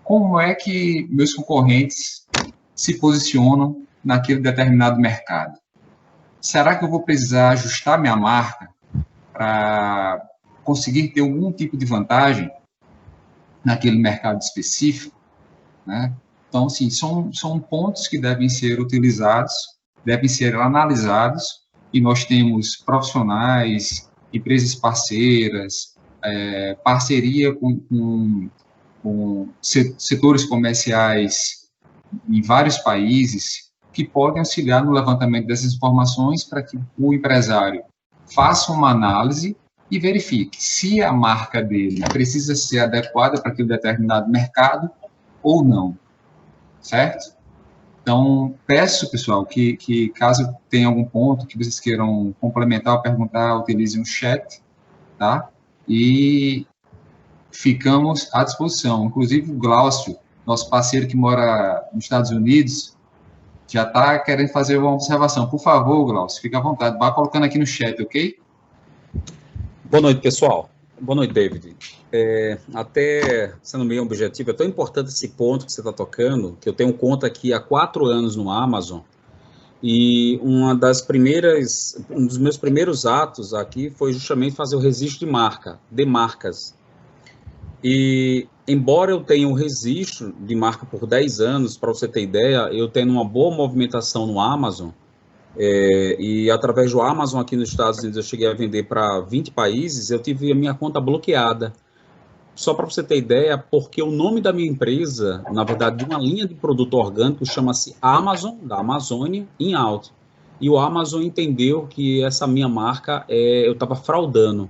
como é que meus concorrentes se posicionam naquele determinado mercado. Será que eu vou precisar ajustar minha marca para conseguir ter algum tipo de vantagem naquele mercado específico, né? Então, assim, são pontos que devem ser utilizados, devem ser analisados, e nós temos profissionais, empresas parceiras, parceria com setores comerciais em vários países, que podem auxiliar no levantamento dessas informações para que o empresário faça uma análise e verifique se a marca dele precisa ser adequada para aquele determinado mercado ou não, certo? Então, peço, pessoal, que caso tenha algum ponto que vocês queiram complementar ou perguntar, utilizem o chat, tá? E ficamos à disposição. Inclusive, o Glaucio, nosso parceiro que mora nos Estados Unidos, já está querendo fazer uma observação. Por favor, Glaucio, fique à vontade. Vá colocando aqui no chat, ok?
Boa noite, pessoal. Boa noite, David. Até sendo meio objetivo, é tão importante esse ponto que você está tocando, que eu tenho conta aqui há 4 anos no Amazon, e um dos meus primeiros atos aqui foi justamente fazer o registro de marcas. E, embora eu tenha um registro de marca por 10 anos, para você ter ideia, eu tenho uma boa movimentação no Amazon, e através do Amazon aqui nos Estados Unidos eu cheguei a vender para 20 países, eu tive a minha conta bloqueada. Só para você ter ideia, porque o nome da minha empresa, na verdade, de uma linha de produto orgânico, chama-se Amazon, da Amazônia, in out. E o Amazon entendeu que essa minha marca, eu estava fraudando.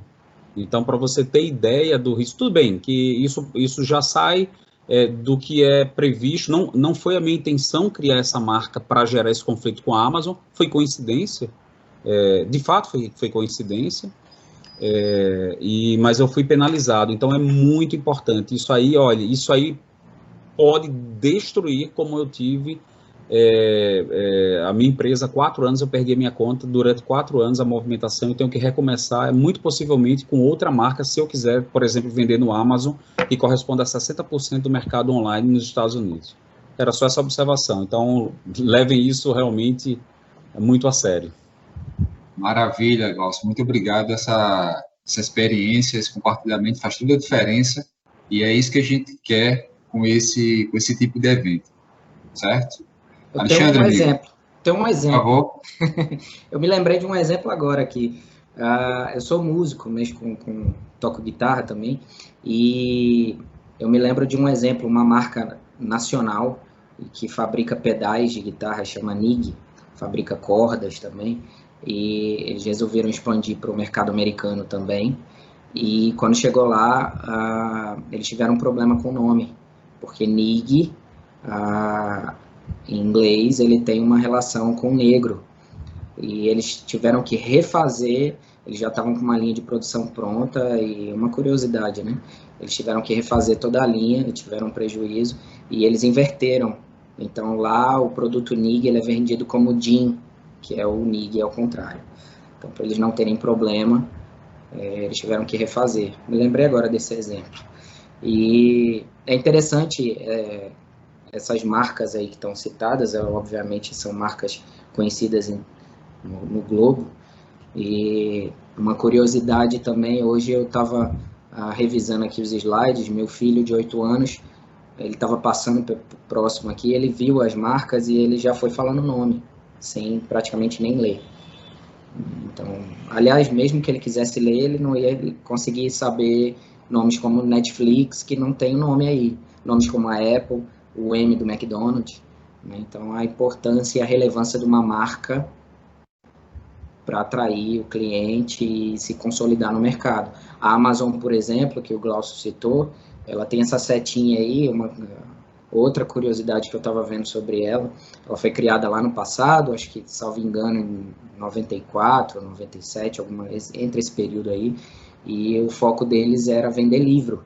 Então, para você ter ideia do risco, tudo bem, que isso já sai do que é previsto. Não foi a minha intenção criar essa marca para gerar esse conflito com a Amazon, foi coincidência, de fato foi coincidência, mas eu fui penalizado. Então, é muito importante. Isso aí, olha, isso aí pode destruir, como eu tive a minha empresa, 4 anos, eu perdi a minha conta, durante 4 anos a movimentação, eu tenho que recomeçar, muito possivelmente com outra marca, se eu quiser, por exemplo, vender no Amazon, e corresponde a 60% do mercado online nos Estados Unidos. Era só essa observação, então levem isso realmente muito a sério.
Maravilha, Glaucio, muito obrigado, essa experiência, esse compartilhamento faz toda a diferença, e é isso que a gente quer com esse tipo de evento, certo?
Eu tenho um exemplo.
Por favor.
Eu me lembrei de um exemplo agora aqui. Eu sou músico, mexo toco guitarra também, e eu me lembro de um exemplo, uma marca nacional que fabrica pedais de guitarra, chama NIG, fabrica cordas também, e eles resolveram expandir para o mercado americano também, e quando chegou lá, eles tiveram um problema com o nome, porque NIG, em inglês, ele tem uma relação com o negro, e eles tiveram que refazer, eles já estavam com uma linha de produção pronta, e uma curiosidade, né? Eles tiveram que refazer toda a linha, tiveram um prejuízo, e eles inverteram. Então, lá, o produto NIG, ele é vendido como DIN, que é o NIG ao contrário. Então, para eles não terem problema, eles tiveram que refazer. Me lembrei agora desse exemplo. E é interessante, essas marcas aí que estão citadas, obviamente são marcas conhecidas no globo. E uma curiosidade também, hoje eu estava revisando aqui os slides, meu filho de 8 anos, ele estava passando próximo aqui, ele viu as marcas e ele já foi falando o nome, sem praticamente nem ler. Então, aliás, mesmo que ele quisesse ler, ele não ia conseguir saber nomes como Netflix, que não tem nome aí, nomes como a Apple, o M do McDonald's. né? Então, a importância e a relevância de uma marca para atrair o cliente e se consolidar no mercado. A Amazon, por exemplo, que o Glaucio citou, ela tem essa setinha aí, outra curiosidade que eu estava vendo sobre ela foi criada lá no passado, acho que, salvo engano, em 94, 97, entre esse período aí, e o foco deles era vender livro,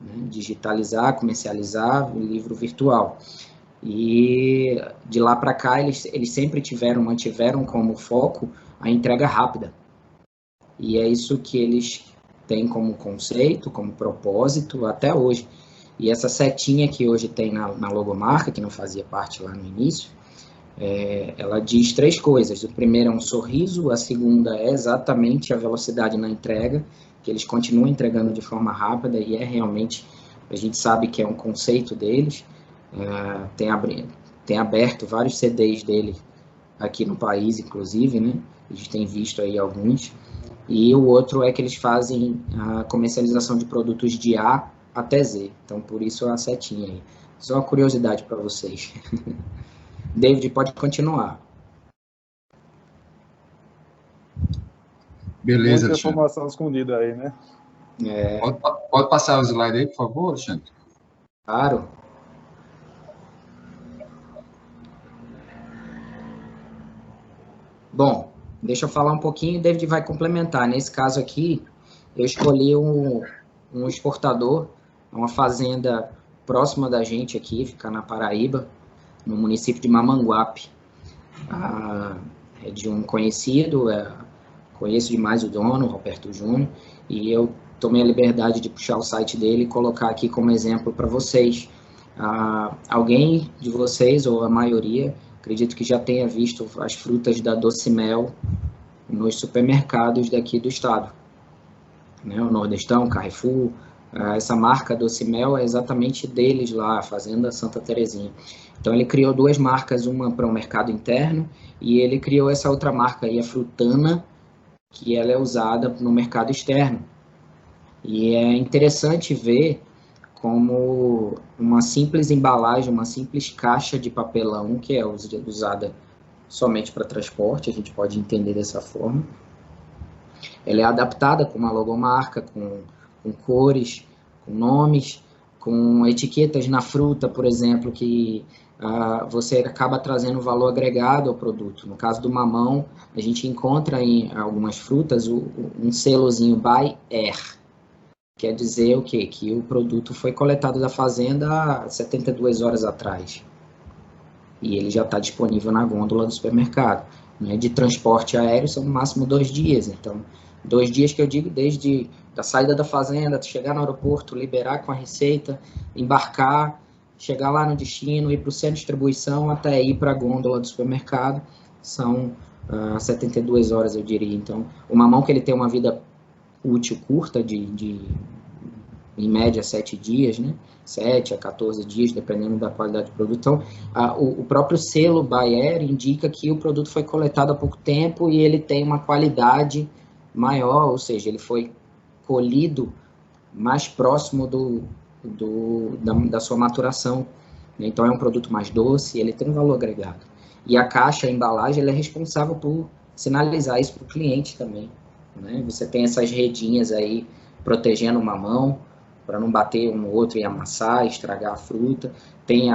né, digitalizar, comercializar o livro virtual. E de lá para cá eles sempre mantiveram como foco a entrega rápida. E é isso que eles têm como conceito, como propósito até hoje. E essa setinha que hoje tem na logomarca, que não fazia parte lá no início, ela diz 3 coisas. O primeiro é um sorriso, a segunda é exatamente a velocidade na entrega, que eles continuam entregando de forma rápida e realmente, a gente sabe que é um conceito deles. Tem aberto vários CDs dele aqui no país, inclusive, né? A gente tem visto aí alguns. E o outro é que eles fazem a comercialização de produtos de A até Z. Então, por isso a setinha aí. Só uma curiosidade para vocês. David, pode continuar.
Beleza,
Muita
Alexandre.
informação escondida aí, né?
Pode passar o slide aí, por favor, Alexandre?
Claro. Bom, deixa eu falar um pouquinho, o David vai complementar. Nesse caso aqui, eu escolhi um exportador, uma fazenda próxima da gente aqui, fica na Paraíba, no município de Mamanguape. É de um conhecido, conheço demais o dono, Roberto Júnior, e eu tomei a liberdade de puxar o site dele e colocar aqui como exemplo para vocês. Alguém de vocês, ou a maioria, acredito que já tenha visto as frutas da Docimel nos supermercados daqui do estado, né? O Nordestão, Carrefour, essa marca Docimel é exatamente deles lá, a Fazenda Santa Terezinha. Então ele criou 2 marcas, uma para o mercado interno e ele criou essa outra marca aí, a Frutana, que ela é usada no mercado externo. E é interessante ver como uma simples embalagem, uma simples caixa de papelão, que é usada somente para transporte, a gente pode entender dessa forma. Ela é adaptada com uma logomarca, com cores, com nomes, com etiquetas na fruta, por exemplo, que você acaba trazendo valor agregado ao produto. No caso do mamão, a gente encontra em algumas frutas um selozinho by Air. Quer dizer o quê? Que o produto foi coletado da fazenda há 72 horas atrás. E ele já está disponível na gôndola do supermercado. Né? De transporte aéreo são no máximo 2 dias. Então, 2 dias que eu digo desde a saída da fazenda, chegar no aeroporto, liberar com a receita, embarcar, chegar lá no destino, ir para o centro de distribuição até ir para a gôndola do supermercado. São 72 horas, eu diria. Então, o mamão que ele tem uma vida útil curta em média 7 dias, né? 7 a 14 dias, dependendo da qualidade do produto. Então, o próprio selo Bayer indica que o produto foi coletado há pouco tempo e ele tem uma qualidade maior, ou seja, ele foi colhido mais próximo da sua maturação. Então, é um produto mais doce, ele tem um valor agregado. E a caixa, a embalagem, ele é responsável por sinalizar isso para o cliente também. Né? Você tem essas redinhas aí protegendo o mamão, para não bater um no outro e amassar, estragar a fruta. Tem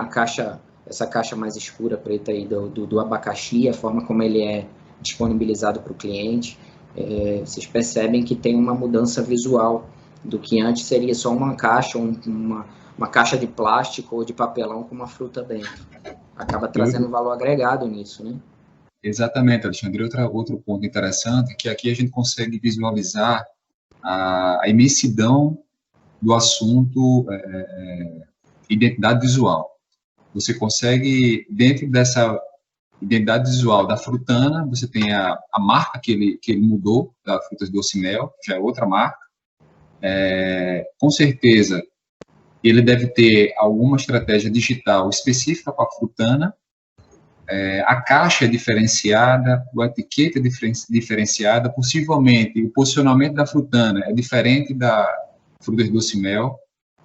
essa caixa mais escura, preta aí do abacaxi, a forma como ele é disponibilizado para o cliente. Vocês percebem que tem uma mudança visual do que antes seria só uma caixa, uma caixa de plástico ou de papelão com uma fruta dentro. Acaba trazendo valor agregado nisso, né?
Exatamente, Alexandre. Outro ponto interessante é que aqui a gente consegue visualizar a imensidão do assunto identidade visual. Você consegue, dentro dessa identidade visual da Frutana, você tem a marca que ele mudou, da Frutas Docimel, já é outra marca. Com certeza, ele deve ter alguma estratégia digital específica para a Frutana, a caixa é diferenciada, a etiqueta é diferenciada, possivelmente o posicionamento da Frutana é diferente da Frutas Docimel,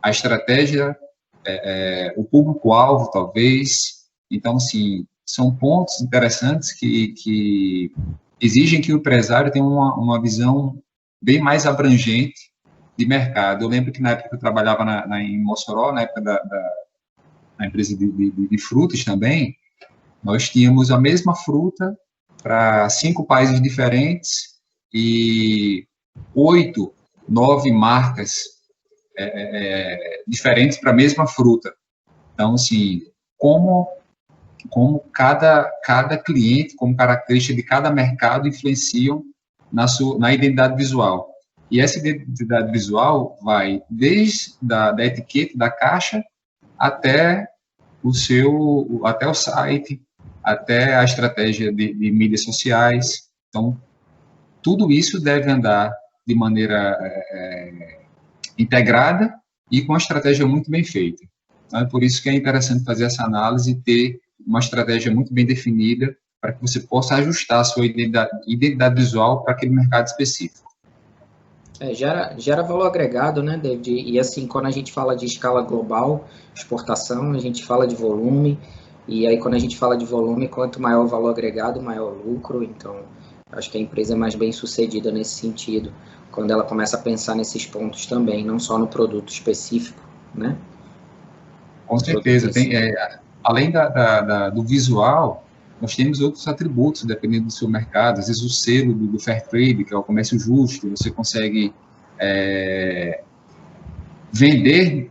a estratégia, o público-alvo talvez, Então, assim, são pontos interessantes que exigem que o empresário tenha uma visão bem mais abrangente de mercado. Eu lembro que na época que eu trabalhava em Mossoró, na época na empresa de frutas também, nós tínhamos a mesma fruta para 5 países diferentes e 8, 9 marcas diferentes para a mesma fruta. Então, assim, como cada cliente, como característica de cada mercado influenciam na identidade visual. E essa identidade visual vai desde da etiqueta, da caixa, até o site, até a estratégia de mídias sociais. Então, tudo isso deve andar de maneira integrada e com uma estratégia muito bem feita. Então, é por isso que é interessante fazer essa análise e ter uma estratégia muito bem definida para que você possa ajustar a sua identidade visual para aquele mercado específico.
Gera valor agregado, né, David? E assim, quando a gente fala de escala global, exportação, a gente fala de volume, e aí quando a gente fala de volume, quanto maior o valor agregado, maior o lucro. Então, acho que a empresa é mais bem sucedida nesse sentido, quando ela começa a pensar nesses pontos também, não só no produto específico, né?
Com certeza. Além do visual, nós temos outros atributos, dependendo do seu mercado. Às vezes o selo do Fair Trade, que é o comércio justo, você consegue vender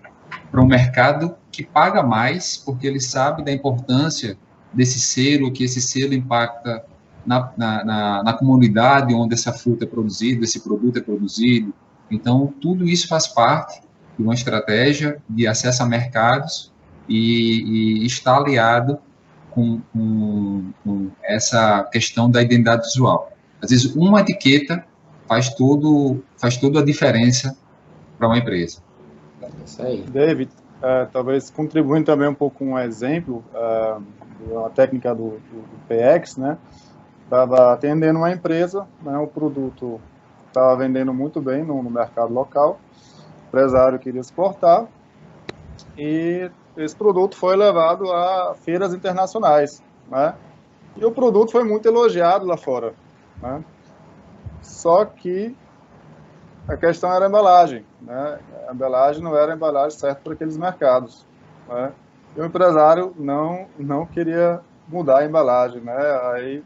para um mercado que paga mais, porque ele sabe da importância desse selo, que esse selo impacta na comunidade onde essa fruta é produzida, esse produto é produzido. Então, tudo isso faz parte de uma estratégia de acesso a mercados e está aliado com essa questão da identidade visual. Às vezes, uma etiqueta faz toda a diferença para uma empresa.
Isso aí.
David, talvez contribuindo também um pouco com um exemplo, uma técnica do PX, né? Estava atendendo uma empresa, né? O produto estava vendendo muito bem no mercado local, o empresário queria exportar, e esse produto foi levado a feiras internacionais, né? E o produto foi muito elogiado lá fora, né? Só que a questão era a embalagem, né? A embalagem não era a embalagem certa para aqueles mercados, né? E o empresário não queria mudar a embalagem, né? Aí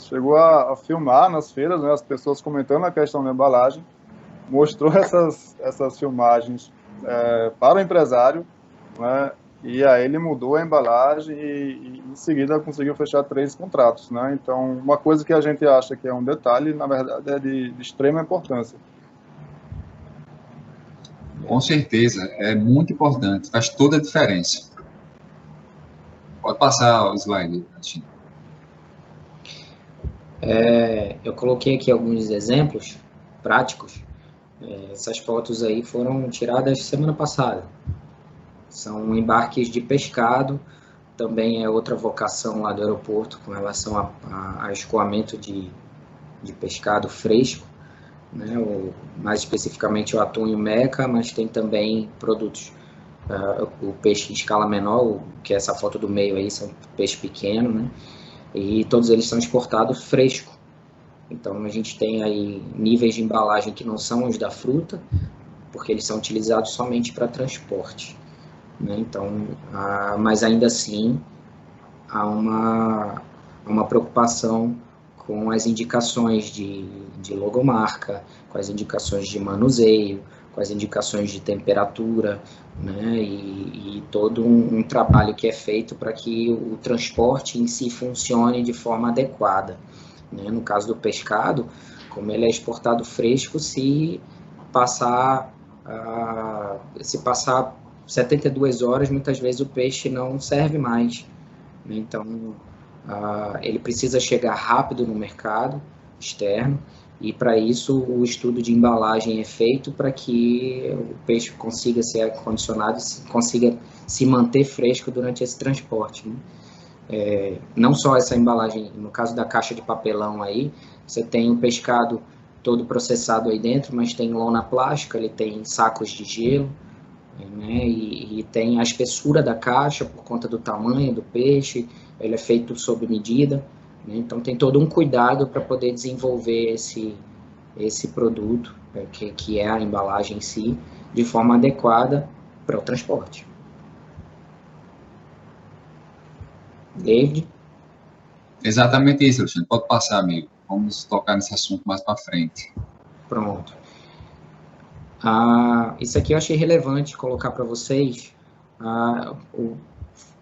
chegou a filmar nas feiras, né? As pessoas comentando a questão da embalagem, mostrou essas filmagens para o empresário, né? E aí ele mudou a embalagem e em seguida conseguiu fechar 3 contratos, né? Então, uma coisa que a gente acha que é um detalhe, na verdade é de extrema importância.
Com certeza, é muito importante, faz toda a diferença. Pode passar o slide, Tino.
Eu coloquei aqui alguns exemplos práticos. Essas fotos aí foram tiradas semana passada. São embarques de pescado, também é outra vocação lá do aeroporto com relação a escoamento de pescado fresco, né? Mais especificamente o atum e o meca, mas tem também produtos, o peixe em escala menor, que é essa foto do meio aí, são peixe pequeno, né? E todos eles são exportados fresco. Então a gente tem aí níveis de embalagem que não são os da fruta, porque eles são utilizados somente para transporte, né? Então, mas ainda assim há uma preocupação com as indicações de logomarca, com as indicações de manuseio, com as indicações de temperatura, né? E todo um trabalho que é feito para que o transporte em si funcione de forma adequada, né? No caso do pescado, como ele é exportado fresco, se passar 72 horas, muitas vezes o peixe não serve mais, né? Então, ele precisa chegar rápido no mercado externo, e para isso o estudo de embalagem é feito para que o peixe consiga ser acondicionado e consiga se manter fresco durante esse transporte, né? Não só essa embalagem, no caso da caixa de papelão aí, você tem o pescado todo processado aí dentro, mas tem lona plástica, ele tem sacos de gelo, né? E tem a espessura da caixa por conta do tamanho do peixe, ele é feito sob medida, né? Então tem todo um cuidado para poder desenvolver esse produto, que é a embalagem em si, de forma adequada para o transporte. David?
Exatamente isso, Alexandre. Pode passar, amigo. Vamos tocar nesse assunto mais para frente.
Pronto. Isso aqui eu achei relevante colocar para vocês,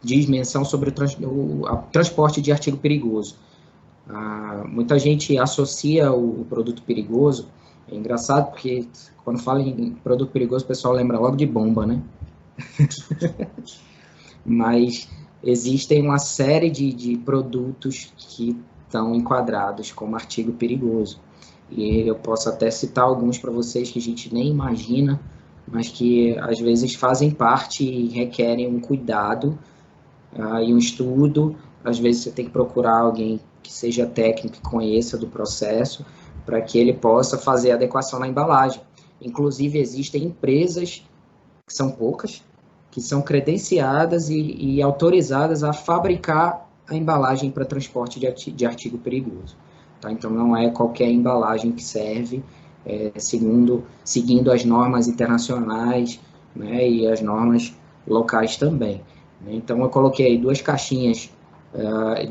diz menção sobre o transporte de artigo perigoso. Muita gente associa o produto perigoso, é engraçado porque quando fala em produto perigoso o pessoal lembra logo de bomba, né? Mas existem uma série de produtos que estão enquadrados como artigo perigoso. E eu posso até citar alguns para vocês que a gente nem imagina, mas que às vezes fazem parte e requerem um cuidado e um estudo. Às vezes você tem que procurar alguém que seja técnico e conheça do processo para que ele possa fazer a adequação na embalagem. Inclusive, existem empresas, que são poucas, que são credenciadas e autorizadas a fabricar a embalagem para transporte de artigo perigoso. Tá? Então, não é qualquer embalagem que serve, seguindo as normas internacionais, né, e as normas locais também. Então, eu coloquei 2 caixinhas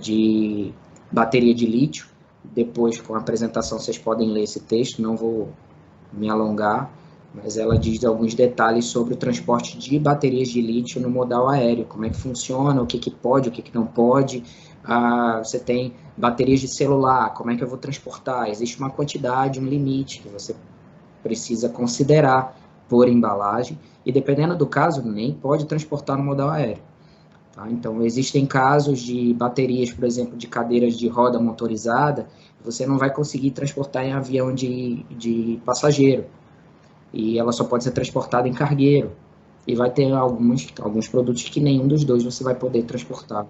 de bateria de lítio. Depois, com a apresentação, vocês podem ler esse texto, não vou me alongar, mas ela diz alguns detalhes sobre o transporte de baterias de lítio no modal aéreo, como é que funciona, o que pode, o que não pode. Você tem baterias de celular, como é que eu vou transportar? Existe uma quantidade, um limite que você precisa considerar por embalagem, e dependendo do caso, nem pode transportar no modal aéreo. Tá? Então, existem casos de baterias, por exemplo, de cadeiras de roda motorizada, você não vai conseguir transportar em avião de passageiro, e ela só pode ser transportada em cargueiro, e vai ter alguns produtos que nenhum dos dois você vai poder transportar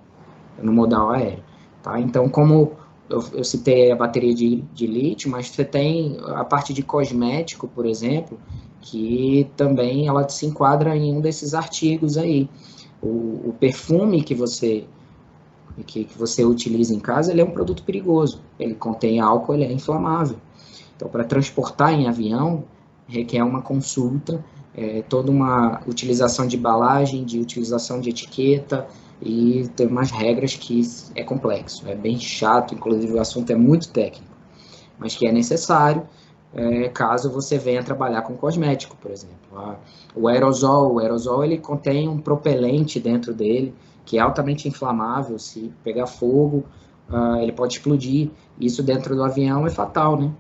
no modal aéreo. Tá? Então, como eu citei a bateria de lítio, mas você tem a parte de cosmético, por exemplo, que também ela se enquadra em um desses artigos aí. O perfume que você utiliza em casa, ele é um produto perigoso, ele contém álcool, ele é inflamável. Então, para transportar em avião, requer uma consulta, toda uma utilização de embalagem, de utilização de etiqueta, e tem umas regras que é complexo, é bem chato, inclusive o assunto é muito técnico, mas que é necessário caso você venha trabalhar com cosmético, por exemplo. O aerosol ele contém um propelente dentro dele, que é altamente inflamável, se pegar fogo, ele pode explodir, isso dentro do avião é fatal, né?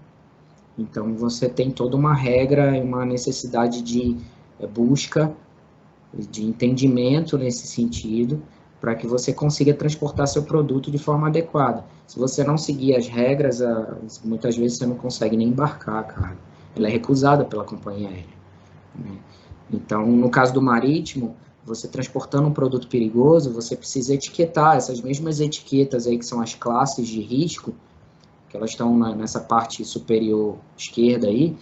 Então, você tem toda uma regra e uma necessidade de busca, de entendimento nesse sentido, para que você consiga transportar seu produto de forma adequada. Se você não seguir as regras, muitas vezes você não consegue nem embarcar a carga. Ela é recusada pela companhia aérea. Né? Então, no caso do marítimo, você transportando um produto perigoso, você precisa etiquetar essas mesmas etiquetas aí que são as classes de risco, que elas estão nessa parte superior esquerda aí,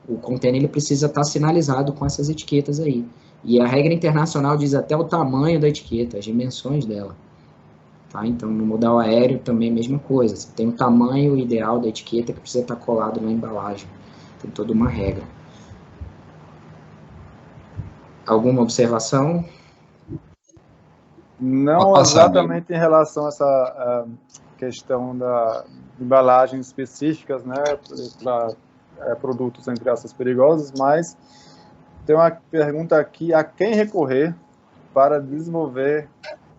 o container ele precisa estar sinalizado com essas etiquetas aí. E a regra internacional diz até o tamanho da etiqueta, as dimensões dela. Tá? Então, no modal aéreo também é a mesma coisa. Você tem o tamanho ideal da etiqueta que precisa estar colado na embalagem. Tem toda uma regra. Alguma observação?
Não exatamente em relação a essa questão da embalagens específicas, né, para produtos, entre aspas, perigosos, mas tem uma pergunta aqui: a quem recorrer para desenvolver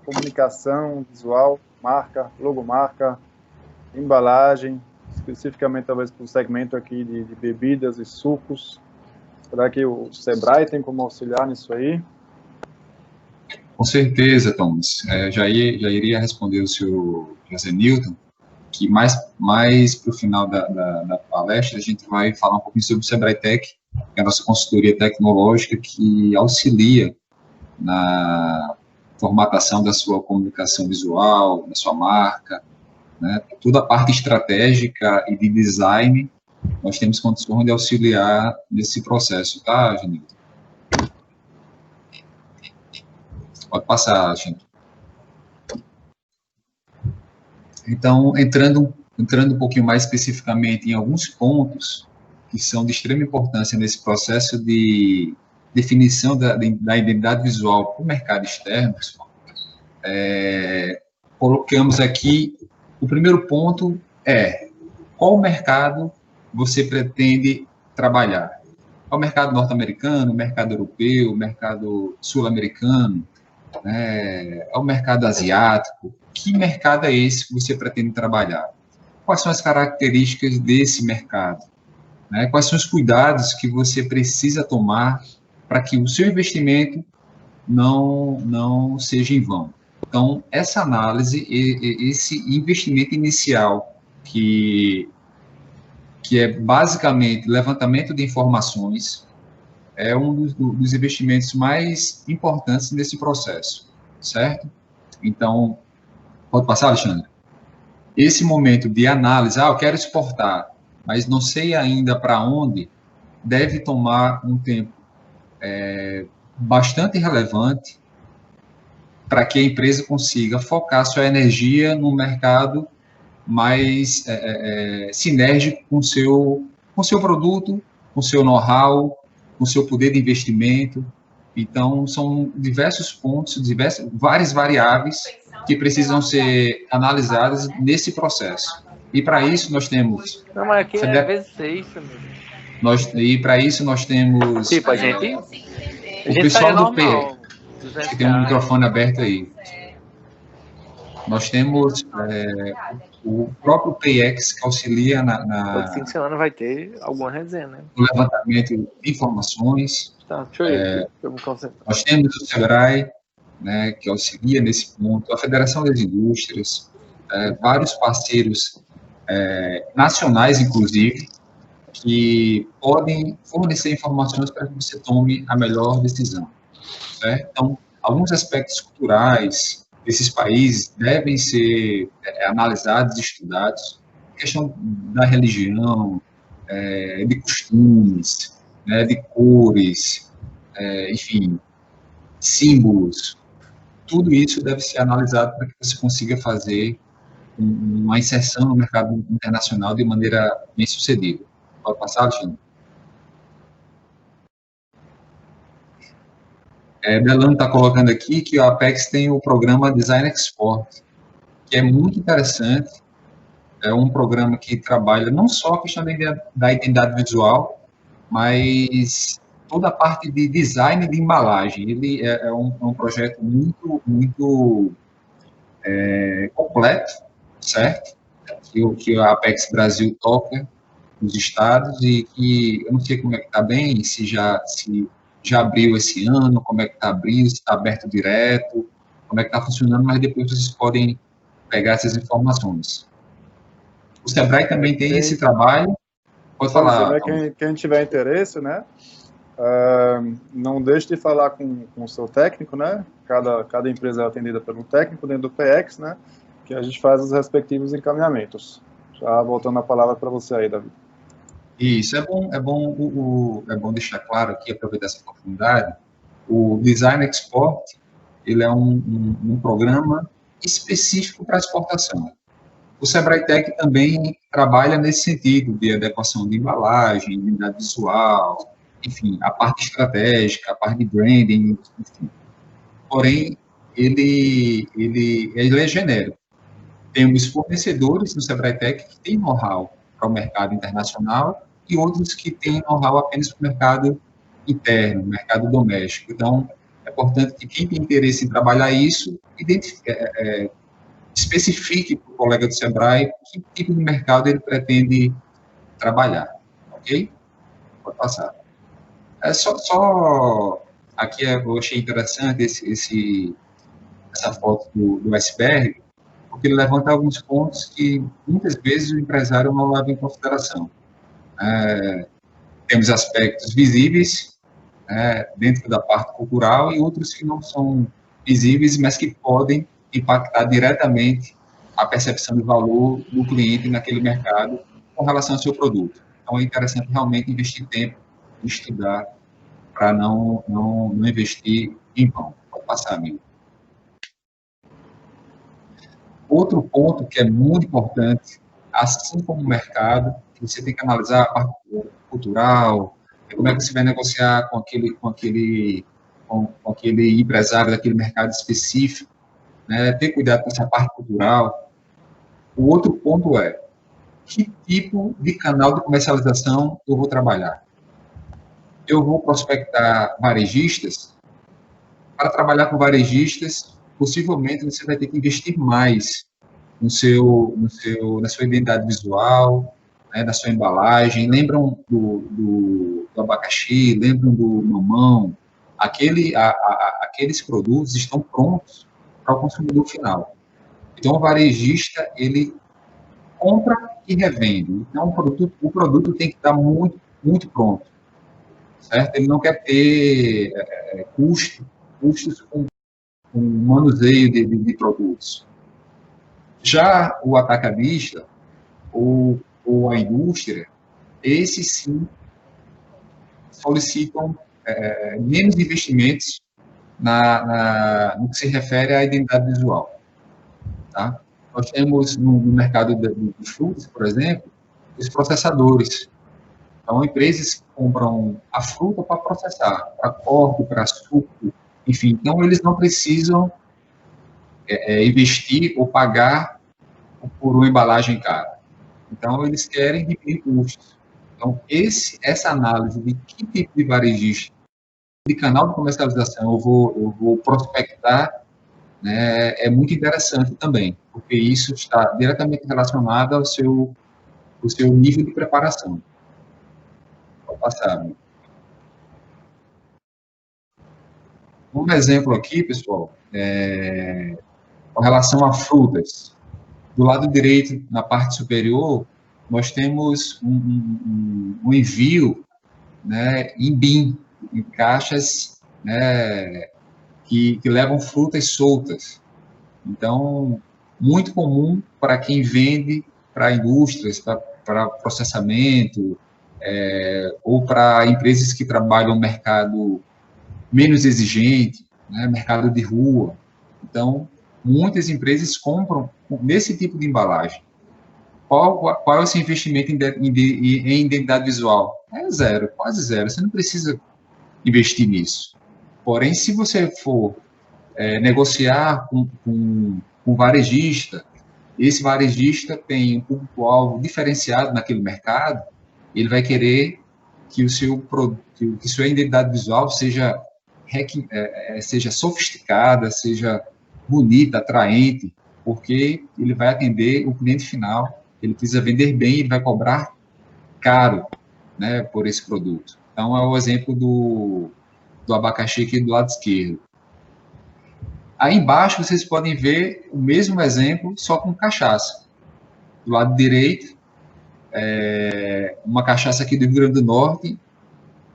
comunicação visual, marca, logomarca, embalagem, especificamente talvez para o segmento aqui de bebidas e sucos? Será que o Sebrae tem como auxiliar nisso aí?
Com certeza, Thomas. Já iria responder o senhor José Newton, que mais para o final da palestra a gente vai falar um pouquinho sobre o Sebrae Tech, que é a nossa consultoria tecnológica que auxilia na formatação da sua comunicação visual, da sua marca, né? Toda a parte estratégica e de design, nós temos condições de auxiliar nesse processo, tá, Genilton? Pode passar, Alexandre. Então, entrando um pouquinho mais especificamente em alguns pontos que são de extrema importância nesse processo de definição da identidade visual para o mercado externo, colocamos aqui, o primeiro ponto é qual mercado você pretende trabalhar. É o mercado norte-americano, o mercado europeu, o mercado sul-americano, é o mercado asiático. Que mercado é esse que você pretende trabalhar? Quais são as características desse mercado? Quais são os cuidados que você precisa tomar para que o seu investimento não seja em vão? Então, essa análise, esse investimento inicial, que é basicamente levantamento de informações, é um dos investimentos mais importantes nesse processo, certo? Então, pode passar, Alexandre? Esse momento de análise, eu quero exportar, mas não sei ainda para onde, deve tomar um tempo bastante relevante para que a empresa consiga focar sua energia no mercado mais sinérgico com o seu produto, com o seu know-how, com o seu poder de investimento. Então, são diversos pontos, várias variáveis que precisam ser analisadas nesse processo. E para isso nós temos...
Não, mas aqui é vezes 6,
e para isso nós temos...
Tipo, a gente
o pessoal do PX, que tem um microfone aberto aí. Nós temos o próprio PX que auxilia
Todo fim de semana vai ter alguma resenha, né?
no levantamento de informações.
Tá, deixa eu ir, eu me concentro.
Nós temos o SEBRAE, que auxilia nesse ponto, a Federação das Indústrias, vários parceiros nacionais, inclusive, que podem fornecer informações para que você tome a melhor decisão. Certo? Então, alguns aspectos culturais desses países devem ser analisados e estudados. A questão da religião, de costumes, de cores, enfim, símbolos. Tudo isso deve ser analisado para que você consiga fazer uma inserção no mercado internacional de maneira bem sucedida. Pode passar, Alexandre? Delano está colocando aqui que a Apex tem o programa Design Export, que é muito interessante. É um programa que trabalha não só a questão da identidade visual, mas toda a parte de design de embalagem. Ele é um projeto muito completo, certo? Que a Apex Brasil toca nos estados e que eu não sei como é que está bem, se já abriu esse ano, como é que está abrindo, se está aberto direto, como é que está funcionando, mas depois vocês podem pegar essas informações. O SEBRAE também tem esse trabalho. Pode falar.
Quem tiver interesse, não deixe de falar com o seu técnico, Cada empresa é atendida por um técnico dentro do PX, que a gente faz os respectivos encaminhamentos. Já voltando a palavra para você aí, Davi.
Isso, é bom deixar claro aqui, aproveitar essa oportunidade, o Design Export, ele é um programa específico para exportação. O SEBRAE Tech também trabalha nesse sentido de adequação de embalagem, identidade visual, enfim, a parte estratégica, a parte de branding, enfim. Porém, ele é genérico. Temos fornecedores no SEBRAE Tech que têm know-how para o mercado internacional e outros que têm know-how apenas para o mercado interno, mercado doméstico. Então, é importante que quem tem interesse em trabalhar isso, especifique para o colega do SEBRAE que tipo de mercado ele pretende trabalhar, ok? Pode passar. Aqui eu achei interessante essa foto do iceberg, porque ele levanta alguns pontos que muitas vezes o empresário não leva em consideração. Temos aspectos visíveis dentro da parte cultural e outros que não são visíveis, mas que podem impactar diretamente a percepção de valor do cliente naquele mercado com relação ao seu produto. Então, é interessante realmente investir tempo em estudar para não investir em vão. Pode passar, amigo. Outro ponto que é muito importante, assim como o mercado, que você tem que analisar a parte cultural, como é que você vai negociar com aquele empresário daquele mercado específico, né? Ter cuidado com essa parte cultural. O outro ponto é, que tipo de canal de comercialização eu vou trabalhar? Eu vou prospectar varejistas? Para trabalhar com varejistas, possivelmente você vai ter que investir mais na sua identidade visual, né, na sua embalagem. Lembram do abacaxi, lembram do mamão? Aqueles produtos estão prontos para o consumidor final. Então, o varejista, ele compra e revende. Então, o produto tem que estar muito, muito pronto, certo? Ele não quer ter custos com manuseio de produtos. Já o atacadista ou a indústria, esses sim solicitam menos investimentos no que se refere à identidade visual. Tá? Nós temos no mercado de frutas, por exemplo, os processadores. Então, empresas que compram a fruta para processar, para corte, para suco, enfim. Então, eles não precisam investir ou pagar por uma embalagem cara. Então, eles querem diminuir custos. Então, essa análise de que tipo de varejista, de canal de comercialização eu vou prospectar, né, é muito interessante também, porque isso está diretamente relacionado ao seu nível de preparação. Vou passar. Um exemplo aqui, pessoal, com relação a frutas. Do lado direito, na parte superior, nós temos um envio, né, em bin, em caixas, né, que levam frutas soltas. Então, muito comum para quem vende para indústrias, para processamento, ou para empresas que trabalham no mercado menos exigente, né, mercado de rua. Então, muitas empresas compram nesse tipo de embalagem. Qual é o seu investimento em identidade visual? É zero, quase zero. Você não precisa investir nisso. Porém, se você for negociar com um varejista, esse varejista tem um público-alvo diferenciado naquele mercado, ele vai querer que sua identidade visual seja sofisticada, seja bonita, atraente, porque ele vai atender o cliente final, ele precisa vender bem, ele vai cobrar caro, né, por esse produto. Então, é o exemplo do abacaxi aqui do lado esquerdo. Aí embaixo, vocês podem ver o mesmo exemplo, só com cachaça. Do lado direito, uma cachaça aqui do Rio Grande do Norte,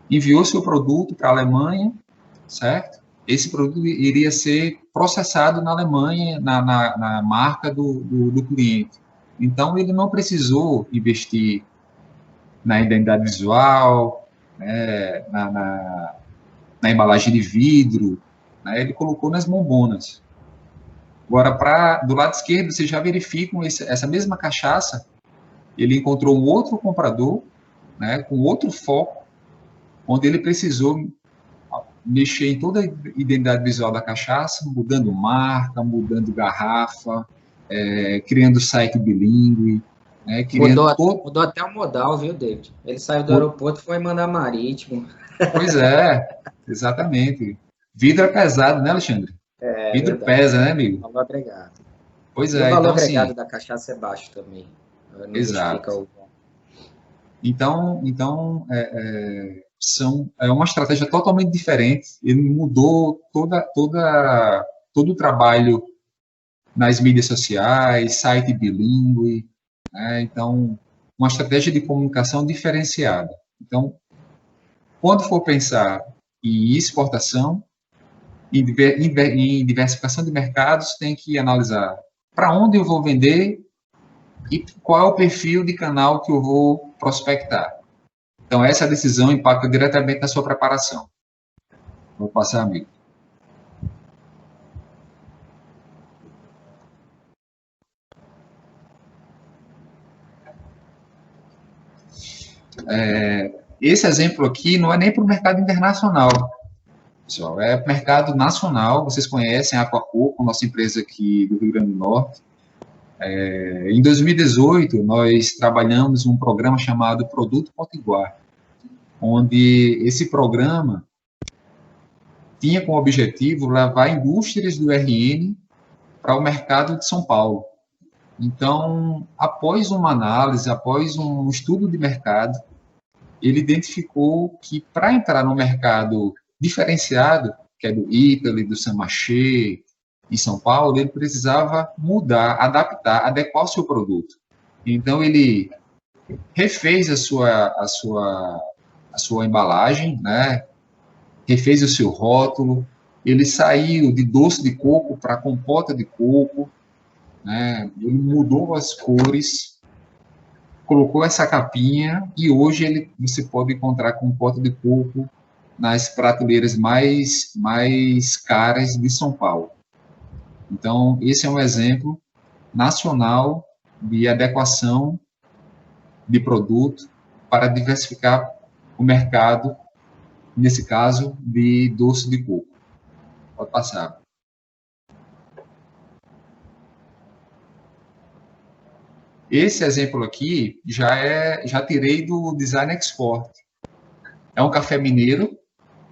enviou seu produto para a Alemanha, certo? Esse produto iria ser processado na Alemanha, na marca do cliente. Então, ele não precisou investir na identidade visual, né, na embalagem de vidro, né, ele colocou nas bombonas. Agora, do lado esquerdo, vocês já verificam essa mesma cachaça, ele encontrou um outro comprador, né, com outro foco, onde ele precisou mexer em toda a identidade visual da cachaça, mudando marca, mudando garrafa, criando site bilíngue,
mudou até o modal, viu, David? Ele saiu do aeroporto e foi mandar marítimo.
Pois é, exatamente. Vidro é pesado, né, Alexandre? Vidro verdade. Pesa, né, amigo?
Valor agregado.
Pois
e
é.
O valor agregado da cachaça é baixo também.
Não exato. Então é uma estratégia totalmente diferente. Ele mudou todo o trabalho nas mídias sociais, site bilíngue, né? Então, uma estratégia de comunicação diferenciada. Então, quando for pensar em exportação, em diversificação de mercados, tem que analisar para onde eu vou vender e qual é o perfil de canal que eu vou prospectar. Então, essa decisão impacta diretamente na sua preparação. Vou passar, amigo. Esse exemplo aqui não é nem para o mercado internacional, pessoal, é para o mercado nacional. Vocês conhecem a Aquacoco, nossa empresa aqui do Rio Grande do Norte. Em 2018, nós trabalhamos um programa chamado Produto Potiguar, onde esse programa tinha como objetivo levar indústrias do RN para o mercado de São Paulo. Então, após uma análise, após um estudo de mercado, ele identificou que para entrar no mercado diferenciado, que é do Italy, do Saint-Marché, em São Paulo, ele precisava mudar, adaptar, adequar o seu produto. Então, ele refez a sua embalagem, né? Refez o seu rótulo, ele saiu de doce de coco para compota de coco, né? Ele mudou as cores, colocou essa capinha e hoje você pode encontrar compota de coco nas prateleiras mais caras de São Paulo. Então, esse é um exemplo nacional de adequação de produto para diversificar o mercado, nesse caso, de doce de coco. Pode passar. Esse exemplo aqui já tirei do Design Export. É um café mineiro,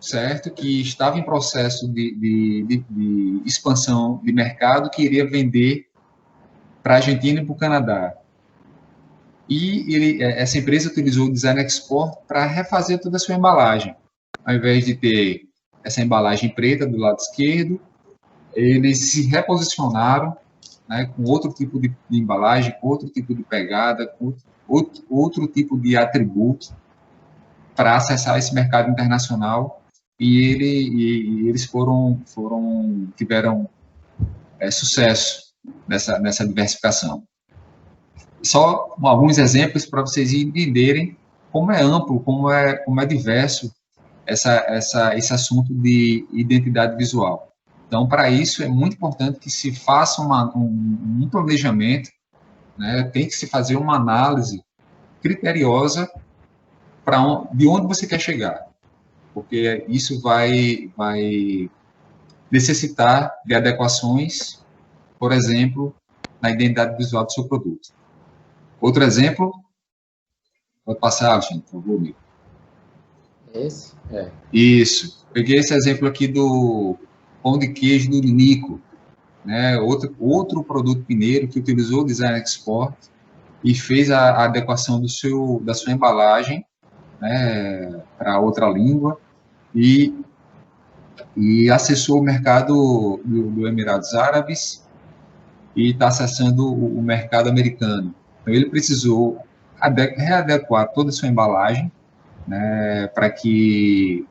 certo? Que estava em processo de expansão de mercado, que iria vender para a Argentina e para o Canadá. E essa empresa utilizou o Design Export para refazer toda a sua embalagem. Ao invés de ter essa embalagem preta do lado esquerdo, eles se reposicionaram, né, com outro tipo de embalagem, com outro tipo de pegada, com outro tipo de atributo para acessar esse mercado internacional. E eles tiveram sucesso nessa diversificação. Só alguns exemplos para vocês entenderem como é amplo, como é diverso esse assunto de identidade visual. Então, para isso, é muito importante que se faça um planejamento, né? Tem que se fazer uma análise criteriosa de onde você quer chegar, porque isso vai necessitar de adequações, por exemplo, na identidade visual do seu produto. Outro exemplo, pode passar, Alexandre, por favor, amigo.
Esse?
Isso. Peguei esse exemplo aqui do pão de queijo do Nico, né? Outro produto mineiro que utilizou o Design Export e fez a adequação da sua embalagem, né, para outra língua e acessou o mercado do Emirados Árabes e está acessando o mercado americano. Então, ele precisou readequar toda a sua embalagem, né, para que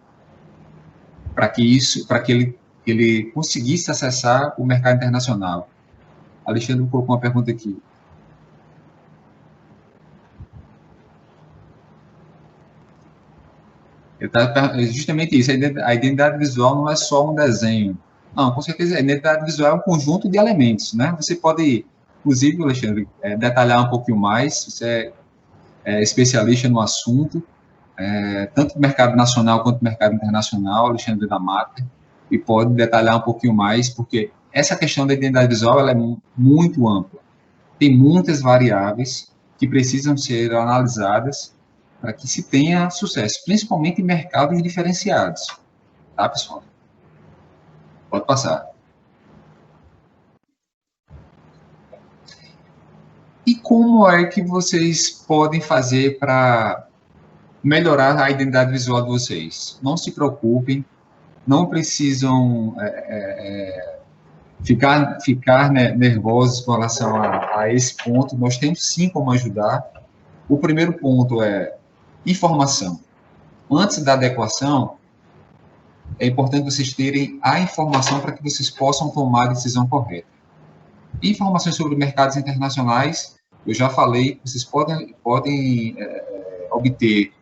ele conseguisse acessar o mercado internacional. Alexandre colocou uma pergunta aqui. Justamente isso, a identidade visual não é só um desenho. Não, com certeza, a identidade visual é um conjunto de elementos, né? Você pode, inclusive, Alexandre, detalhar um pouquinho mais, você é especialista no assunto, tanto no mercado nacional quanto no mercado internacional, Alexandre da Mata, e pode detalhar um pouquinho mais, porque essa questão da identidade visual ela é muito ampla. Tem muitas variáveis que precisam ser analisadas para que se tenha sucesso, principalmente em mercados diferenciados. Tá, pessoal? Pode passar. E como é que vocês podem fazer para melhorar a identidade visual de vocês? Não se preocupem, não precisam ficar nervosos com relação a esse ponto. Nós temos sim como ajudar. O primeiro ponto é informação. Antes da adequação, é importante vocês terem a informação para que vocês possam tomar a decisão correta. Informações sobre mercados internacionais, eu já falei, vocês podem obter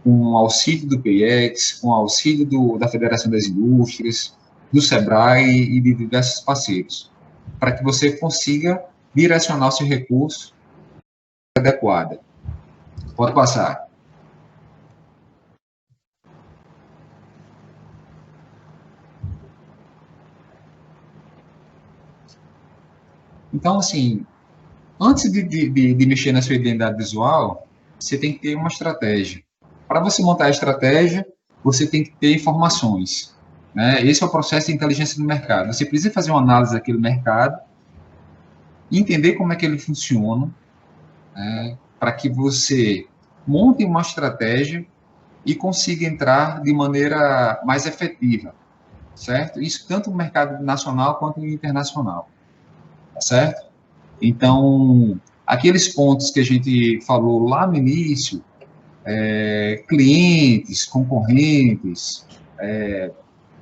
com auxílio do PIEX, com auxílio da Federação das Indústrias, do SEBRAE e de diversos parceiros, para que você consiga direcionar o seu recurso adequado. Pode passar. Então, assim, antes de mexer na sua identidade visual, você tem que ter uma estratégia. Para você montar a estratégia, você tem que ter informações, né? Esse é o processo de inteligência do mercado. Você precisa fazer uma análise daquele mercado, entender como é que ele funciona, né? Para que você monte uma estratégia e consiga entrar de maneira mais efetiva, certo? Isso tanto no mercado nacional quanto no internacional, tá certo? Então, aqueles pontos que a gente falou lá no início, clientes, concorrentes,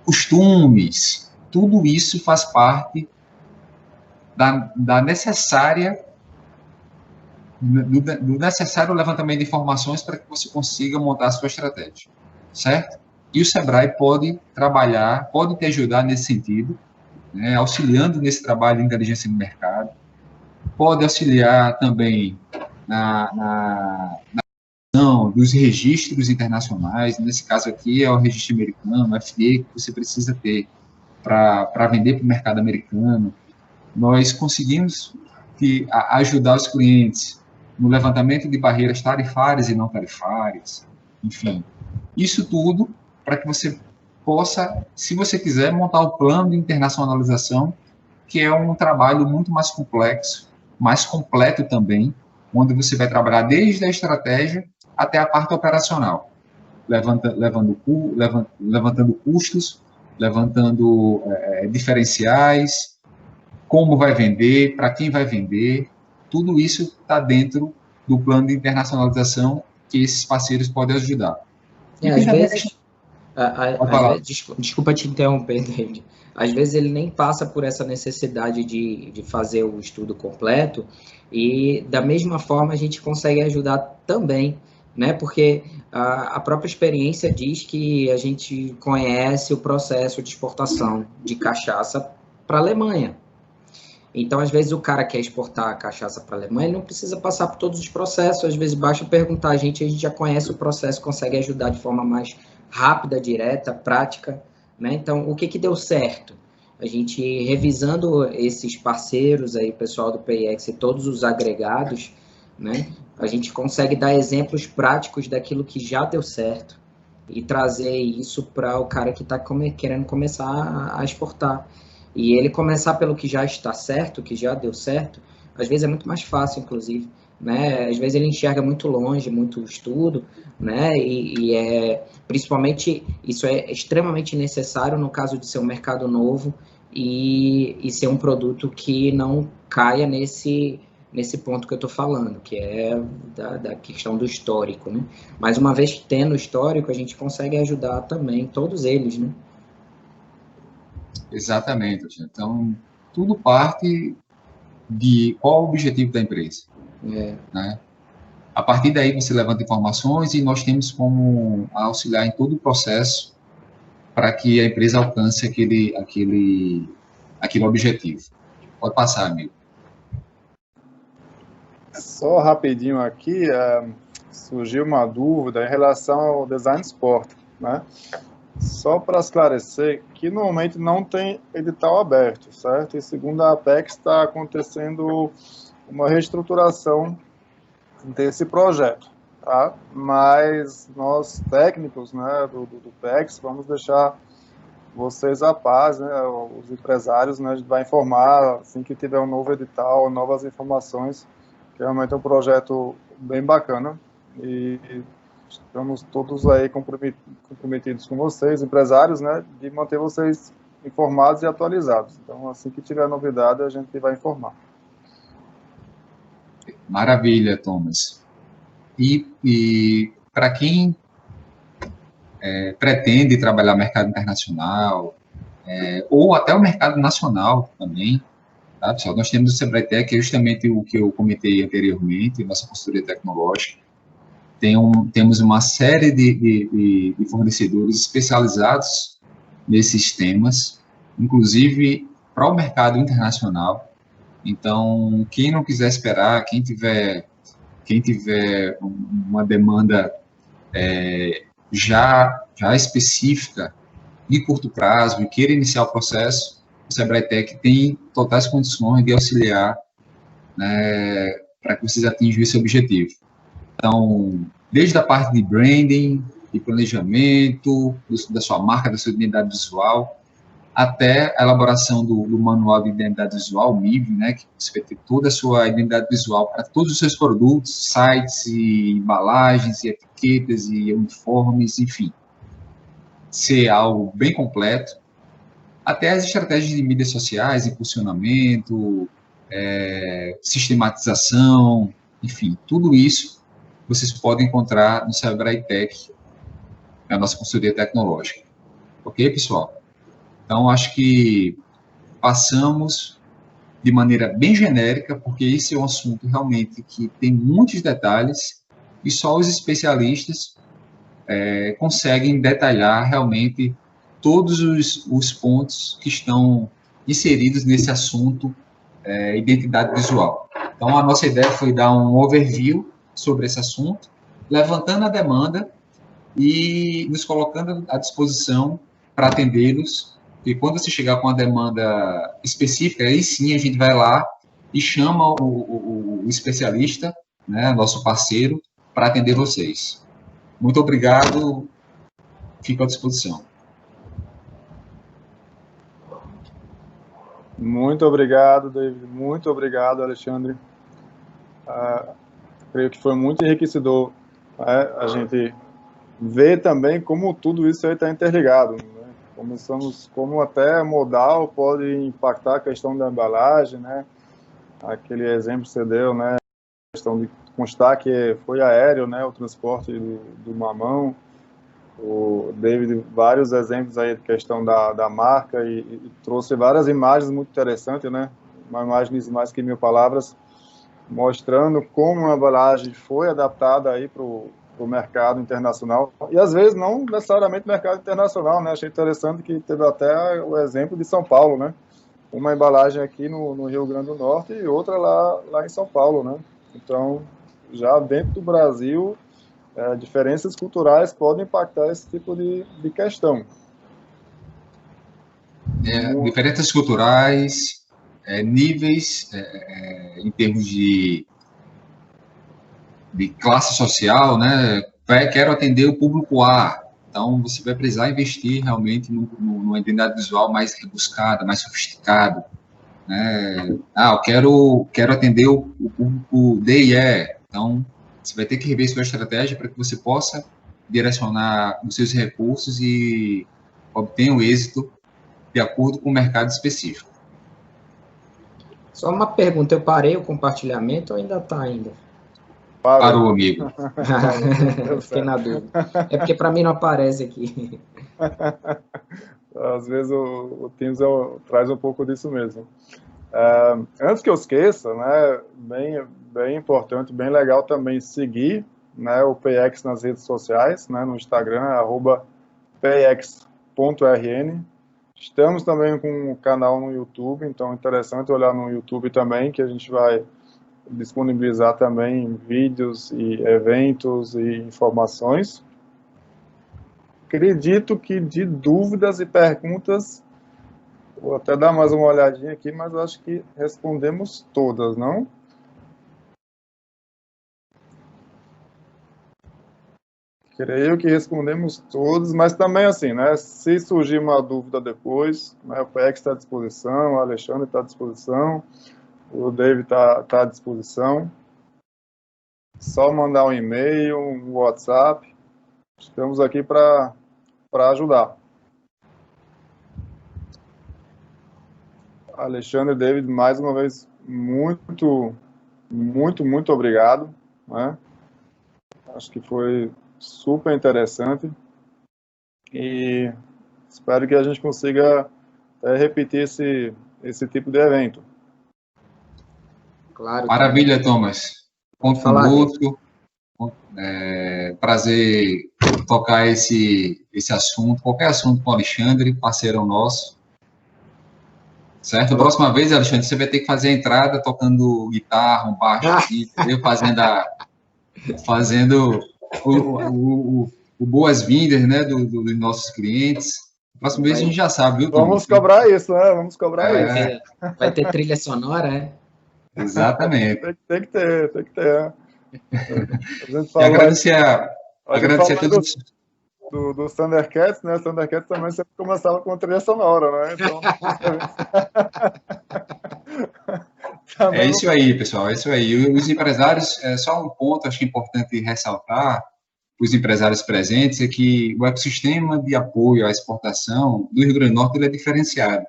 costumes, tudo isso faz parte da necessária, do necessário levantamento de informações para que você consiga montar a sua estratégia, certo? E o Sebrae pode trabalhar, pode te ajudar nesse sentido, né, auxiliando nesse trabalho de inteligência de mercado, pode auxiliar também na questão dos registros internacionais. Nesse caso aqui é o registro americano, o FDA, que você precisa ter para vender para o mercado americano. Nós conseguimos ajudar os clientes no levantamento de barreiras tarifárias e não tarifárias, enfim. Isso tudo para que você possa, se você quiser, montar o plano de internacionalização, que é um trabalho muito mais complexo, mais completo também, onde você vai trabalhar desde a estratégia até a parte operacional, levantando custos, levantando diferenciais, como vai vender, para quem vai vender, tudo isso está dentro do plano de internacionalização que esses parceiros podem ajudar.
Às vezes, desculpa te interromper, David. Às vezes ele nem passa por essa necessidade de fazer o estudo completo, e da mesma forma a gente consegue ajudar também, né? Porque a própria experiência diz que a gente conhece o processo de exportação de cachaça para a Alemanha. Então, às vezes, o cara quer exportar a cachaça para a Alemanha, ele não precisa passar por todos os processos, às vezes basta perguntar a gente já conhece o processo, consegue ajudar de forma mais rápida, direta, prática, né? Então, o que deu certo? A gente, revisando esses parceiros aí, o pessoal do PIEX e todos os agregados, né? A gente consegue dar exemplos práticos daquilo que já deu certo e trazer isso para o cara que está querendo começar a exportar. E ele começar pelo que já está certo, que já deu certo, às vezes é muito mais fácil, inclusive, né? Às vezes ele enxerga muito longe, muito estudo, né? Principalmente, isso é extremamente necessário no caso de ser um mercado novo e ser um produto que não caia nesse ponto que eu estou falando, que é da questão do histórico, né? Mas uma vez tendo o histórico, a gente consegue ajudar também todos eles, né?
Exatamente. Então, tudo parte de qual o objetivo da empresa. Né? A partir daí, você levanta informações e nós temos como auxiliar em todo o processo para que a empresa alcance aquele objetivo. Pode passar, amigo.
Só rapidinho aqui, surgiu uma dúvida em relação ao design sport, né? Só para esclarecer que normalmente não tem edital aberto, certo? E segundo a Apex está acontecendo uma reestruturação desse projeto, tá? Mas nós técnicos, né, do PEX, vamos deixar vocês a paz, né? Os empresários, né, a gente vai informar assim que tiver um novo edital, novas informações, que realmente é um projeto bem bacana e estamos todos aí comprometidos com vocês, empresários, né, de manter vocês informados e atualizados. Então, assim que tiver novidade, a gente vai informar.
Maravilha, Thomas. E para quem pretende trabalhar no mercado internacional, ou até o mercado nacional também, tá, pessoal? Nós temos o Sebrae Tech, que é justamente o que eu comentei anteriormente, nossa consultoria tecnológica. Temos uma série de fornecedores especializados nesses temas, inclusive para o mercado internacional. Então, quem não quiser esperar, quem tiver uma demanda já específica, de curto prazo, e queira iniciar o processo, o Sebrae Tech tem totais condições de auxiliar, né, para que vocês atinjam esse objetivo. Então, desde a parte de branding, de planejamento, da sua marca, da sua identidade visual, até a elaboração do manual de identidade visual, o MIV, né, que você vai ter toda a sua identidade visual para todos os seus produtos, sites, e embalagens, e etiquetas, e uniformes, enfim. Ser algo bem completo, até as estratégias de mídias sociais, impulsionamento, sistematização, enfim, tudo isso vocês podem encontrar no Sebrae Tech, na nossa consultoria tecnológica. Ok, pessoal? Então, acho que passamos de maneira bem genérica, porque esse é um assunto realmente que tem muitos detalhes e só os especialistas conseguem detalhar realmente todos os pontos que estão inseridos nesse assunto identidade visual. Então, a nossa ideia foi dar um overview sobre esse assunto, levantando a demanda e nos colocando à disposição para atendê-los. E quando você chegar com a demanda específica, aí sim a gente vai lá e chama o especialista, né, nosso parceiro, para atender vocês. Muito obrigado, fico à disposição.
Muito obrigado, David. Muito obrigado, Alexandre. Creio que foi muito enriquecedor, né, a gente ver também como tudo isso aí está interligado, né? Como até modal pode impactar a questão da embalagem, né? Aquele exemplo que você deu, né? A questão de constar que foi aéreo, né? O transporte do mamão. O David, vários exemplos aí de questão da marca e trouxe várias imagens muito interessantes, né? Uma imagem de mais que 1000 palavras, mostrando como a embalagem foi adaptada aí para o mercado internacional, e às vezes não necessariamente mercado internacional, né? Achei interessante que teve até o exemplo de São Paulo, né? Uma embalagem aqui no Rio Grande do Norte e outra lá em São Paulo, né? Então, já dentro do Brasil, diferenças culturais podem impactar esse tipo de questão.
Diferenças culturais, níveis em termos de classe social, né? Quero atender o público A, então você vai precisar investir realmente numa identidade visual mais rebuscada, mais sofisticada, né? Eu quero atender o público D e E, então você vai ter que rever sua estratégia para que você possa direcionar os seus recursos e obtenha o êxito de acordo com o mercado específico.
Só uma pergunta, eu parei o compartilhamento ou ainda está ainda?
Parou, amigo.
Eu fiquei na dúvida. É porque para mim não aparece aqui.
Às vezes o Teams traz um pouco disso mesmo. Antes que eu esqueça, né, bem importante, bem legal também seguir, né, o PX nas redes sociais, né, no Instagram, @px.rn. Estamos também com um canal no YouTube, então é interessante olhar no YouTube também, que a gente vai disponibilizar também vídeos e eventos e informações. Acredito que de dúvidas e perguntas, vou até dar mais uma olhadinha aqui, mas eu acho que respondemos todas, não? Creio que respondemos todos, mas também assim, né? Se surgir uma dúvida depois, né, o PX está à disposição, o Alexandre está à disposição, o David está à disposição. Só mandar um e-mail, um WhatsApp. Estamos aqui para ajudar. Alexandre e David, mais uma vez, muito obrigado, né? Acho que foi super interessante e espero que a gente consiga repetir esse tipo de evento.
Claro.
Maravilha, Thomas. Conto conosco. Prazer tocar esse assunto, qualquer assunto com o Alexandre, parceirão nosso. Certo? A próxima vez, Alexandre, você vai ter que fazer a entrada tocando guitarra, um baixo, assim, entendeu? Fazendo o boas-vindas, né, dos nossos clientes. Próximo mês a gente já sabe, viu, Tom?
Vamos cobrar isso, né? Vamos cobrar isso.
Vai ter trilha sonora, é?
Exatamente.
Tem que ter, tem que ter. A gente
E agradecer a
todos do Thundercats, né? O Thundercats também sempre começava com trilha sonora, né? Então,
é isso aí, pessoal, é isso aí. Os empresários, só um ponto, acho que é importante ressaltar, os empresários presentes, é que o ecossistema de apoio à exportação do Rio Grande do Norte ele é diferenciado.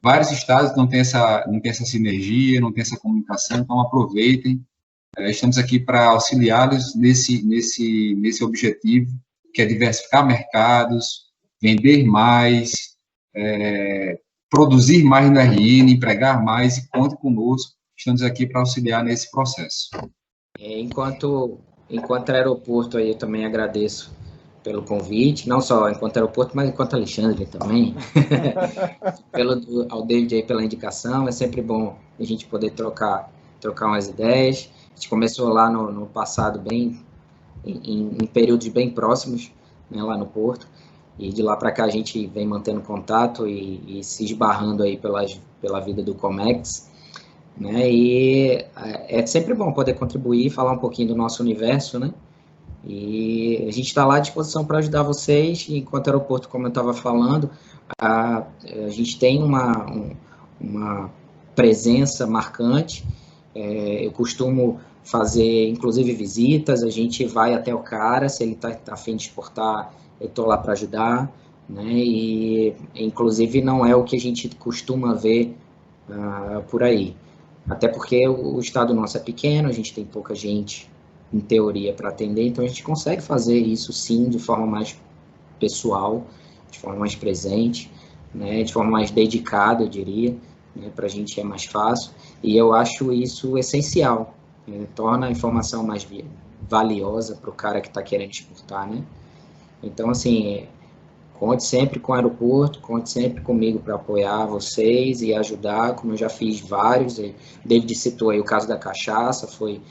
Vários estados não têm essa sinergia, não têm essa comunicação, então aproveitem. Estamos aqui para auxiliá-los nesse objetivo, que é diversificar mercados, vender mais, produzir mais no RN, empregar mais, e conte conosco. Estamos aqui para auxiliar nesse processo.
Enquanto aeroporto, aí eu também agradeço pelo convite, não só enquanto aeroporto, mas enquanto Alexandre também, ao David aí pela indicação. É sempre bom a gente poder trocar umas ideias. A gente começou lá no passado, em períodos bem próximos, né, lá no Porto, e de lá para cá a gente vem mantendo contato e se esbarrando aí pela vida do Comex, né, e é sempre bom poder contribuir, falar um pouquinho do nosso universo, né, e a gente está lá à disposição para ajudar vocês. Enquanto aeroporto, como eu estava falando, a gente tem uma presença marcante. Eu costumo fazer, inclusive, visitas, a gente vai até o cara, se ele está a fim de exportar, eu estou lá para ajudar, né, e, inclusive, não é o que a gente costuma ver por aí, até porque o estado nosso é pequeno, a gente tem pouca gente, em teoria, para atender, então a gente consegue fazer isso, sim, de forma mais pessoal, de forma mais presente, né, de forma mais dedicada, eu diria, né, para a gente é mais fácil, e eu acho isso essencial, né, torna a informação mais valiosa para o cara que está querendo exportar, né? Então, assim, conte sempre com o aeroporto, conte sempre comigo para apoiar vocês e ajudar, como eu já fiz vários. David citou aí o caso da cachaça, foi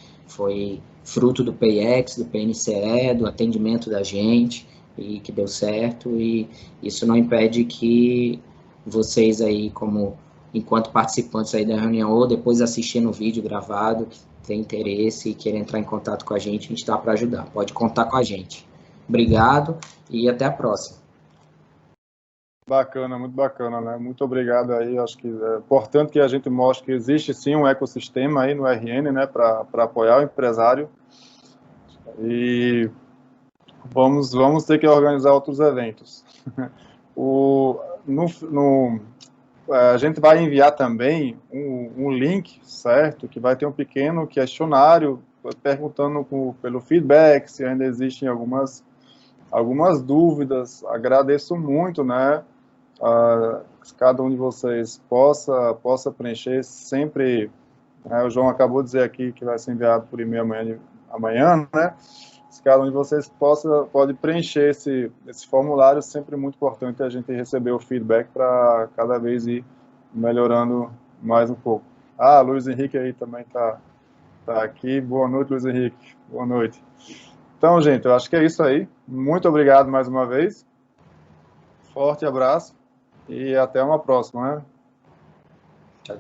fruto do PayEx, do PNCE, do atendimento da gente, e que deu certo, e isso não impede que vocês aí, enquanto participantes aí da reunião, ou depois assistindo o vídeo gravado, que tem interesse e querer entrar em contato com a gente está para ajudar. Pode contar com a gente. Obrigado e até a próxima.
Bacana, muito bacana, né? Muito obrigado aí. Acho que é importante que a gente mostre que existe sim um ecossistema aí no RN, né, para apoiar o empresário. E vamos ter que organizar outros eventos. A gente vai enviar também um link, certo? Que vai ter um pequeno questionário perguntando pelo feedback, se ainda existem algumas dúvidas. Agradeço muito, né? Cada um de vocês possa preencher sempre, né, o João acabou de dizer aqui que vai ser enviado por e-mail amanhã, né? Se cada um de vocês pode preencher esse formulário, sempre muito importante a gente receber o feedback para cada vez ir melhorando mais um pouco. Luiz Henrique aí também está aqui. Boa noite, Luiz Henrique. Boa noite. Então, gente, eu acho que é isso aí. Muito obrigado mais uma vez. Forte abraço e até uma próxima, né?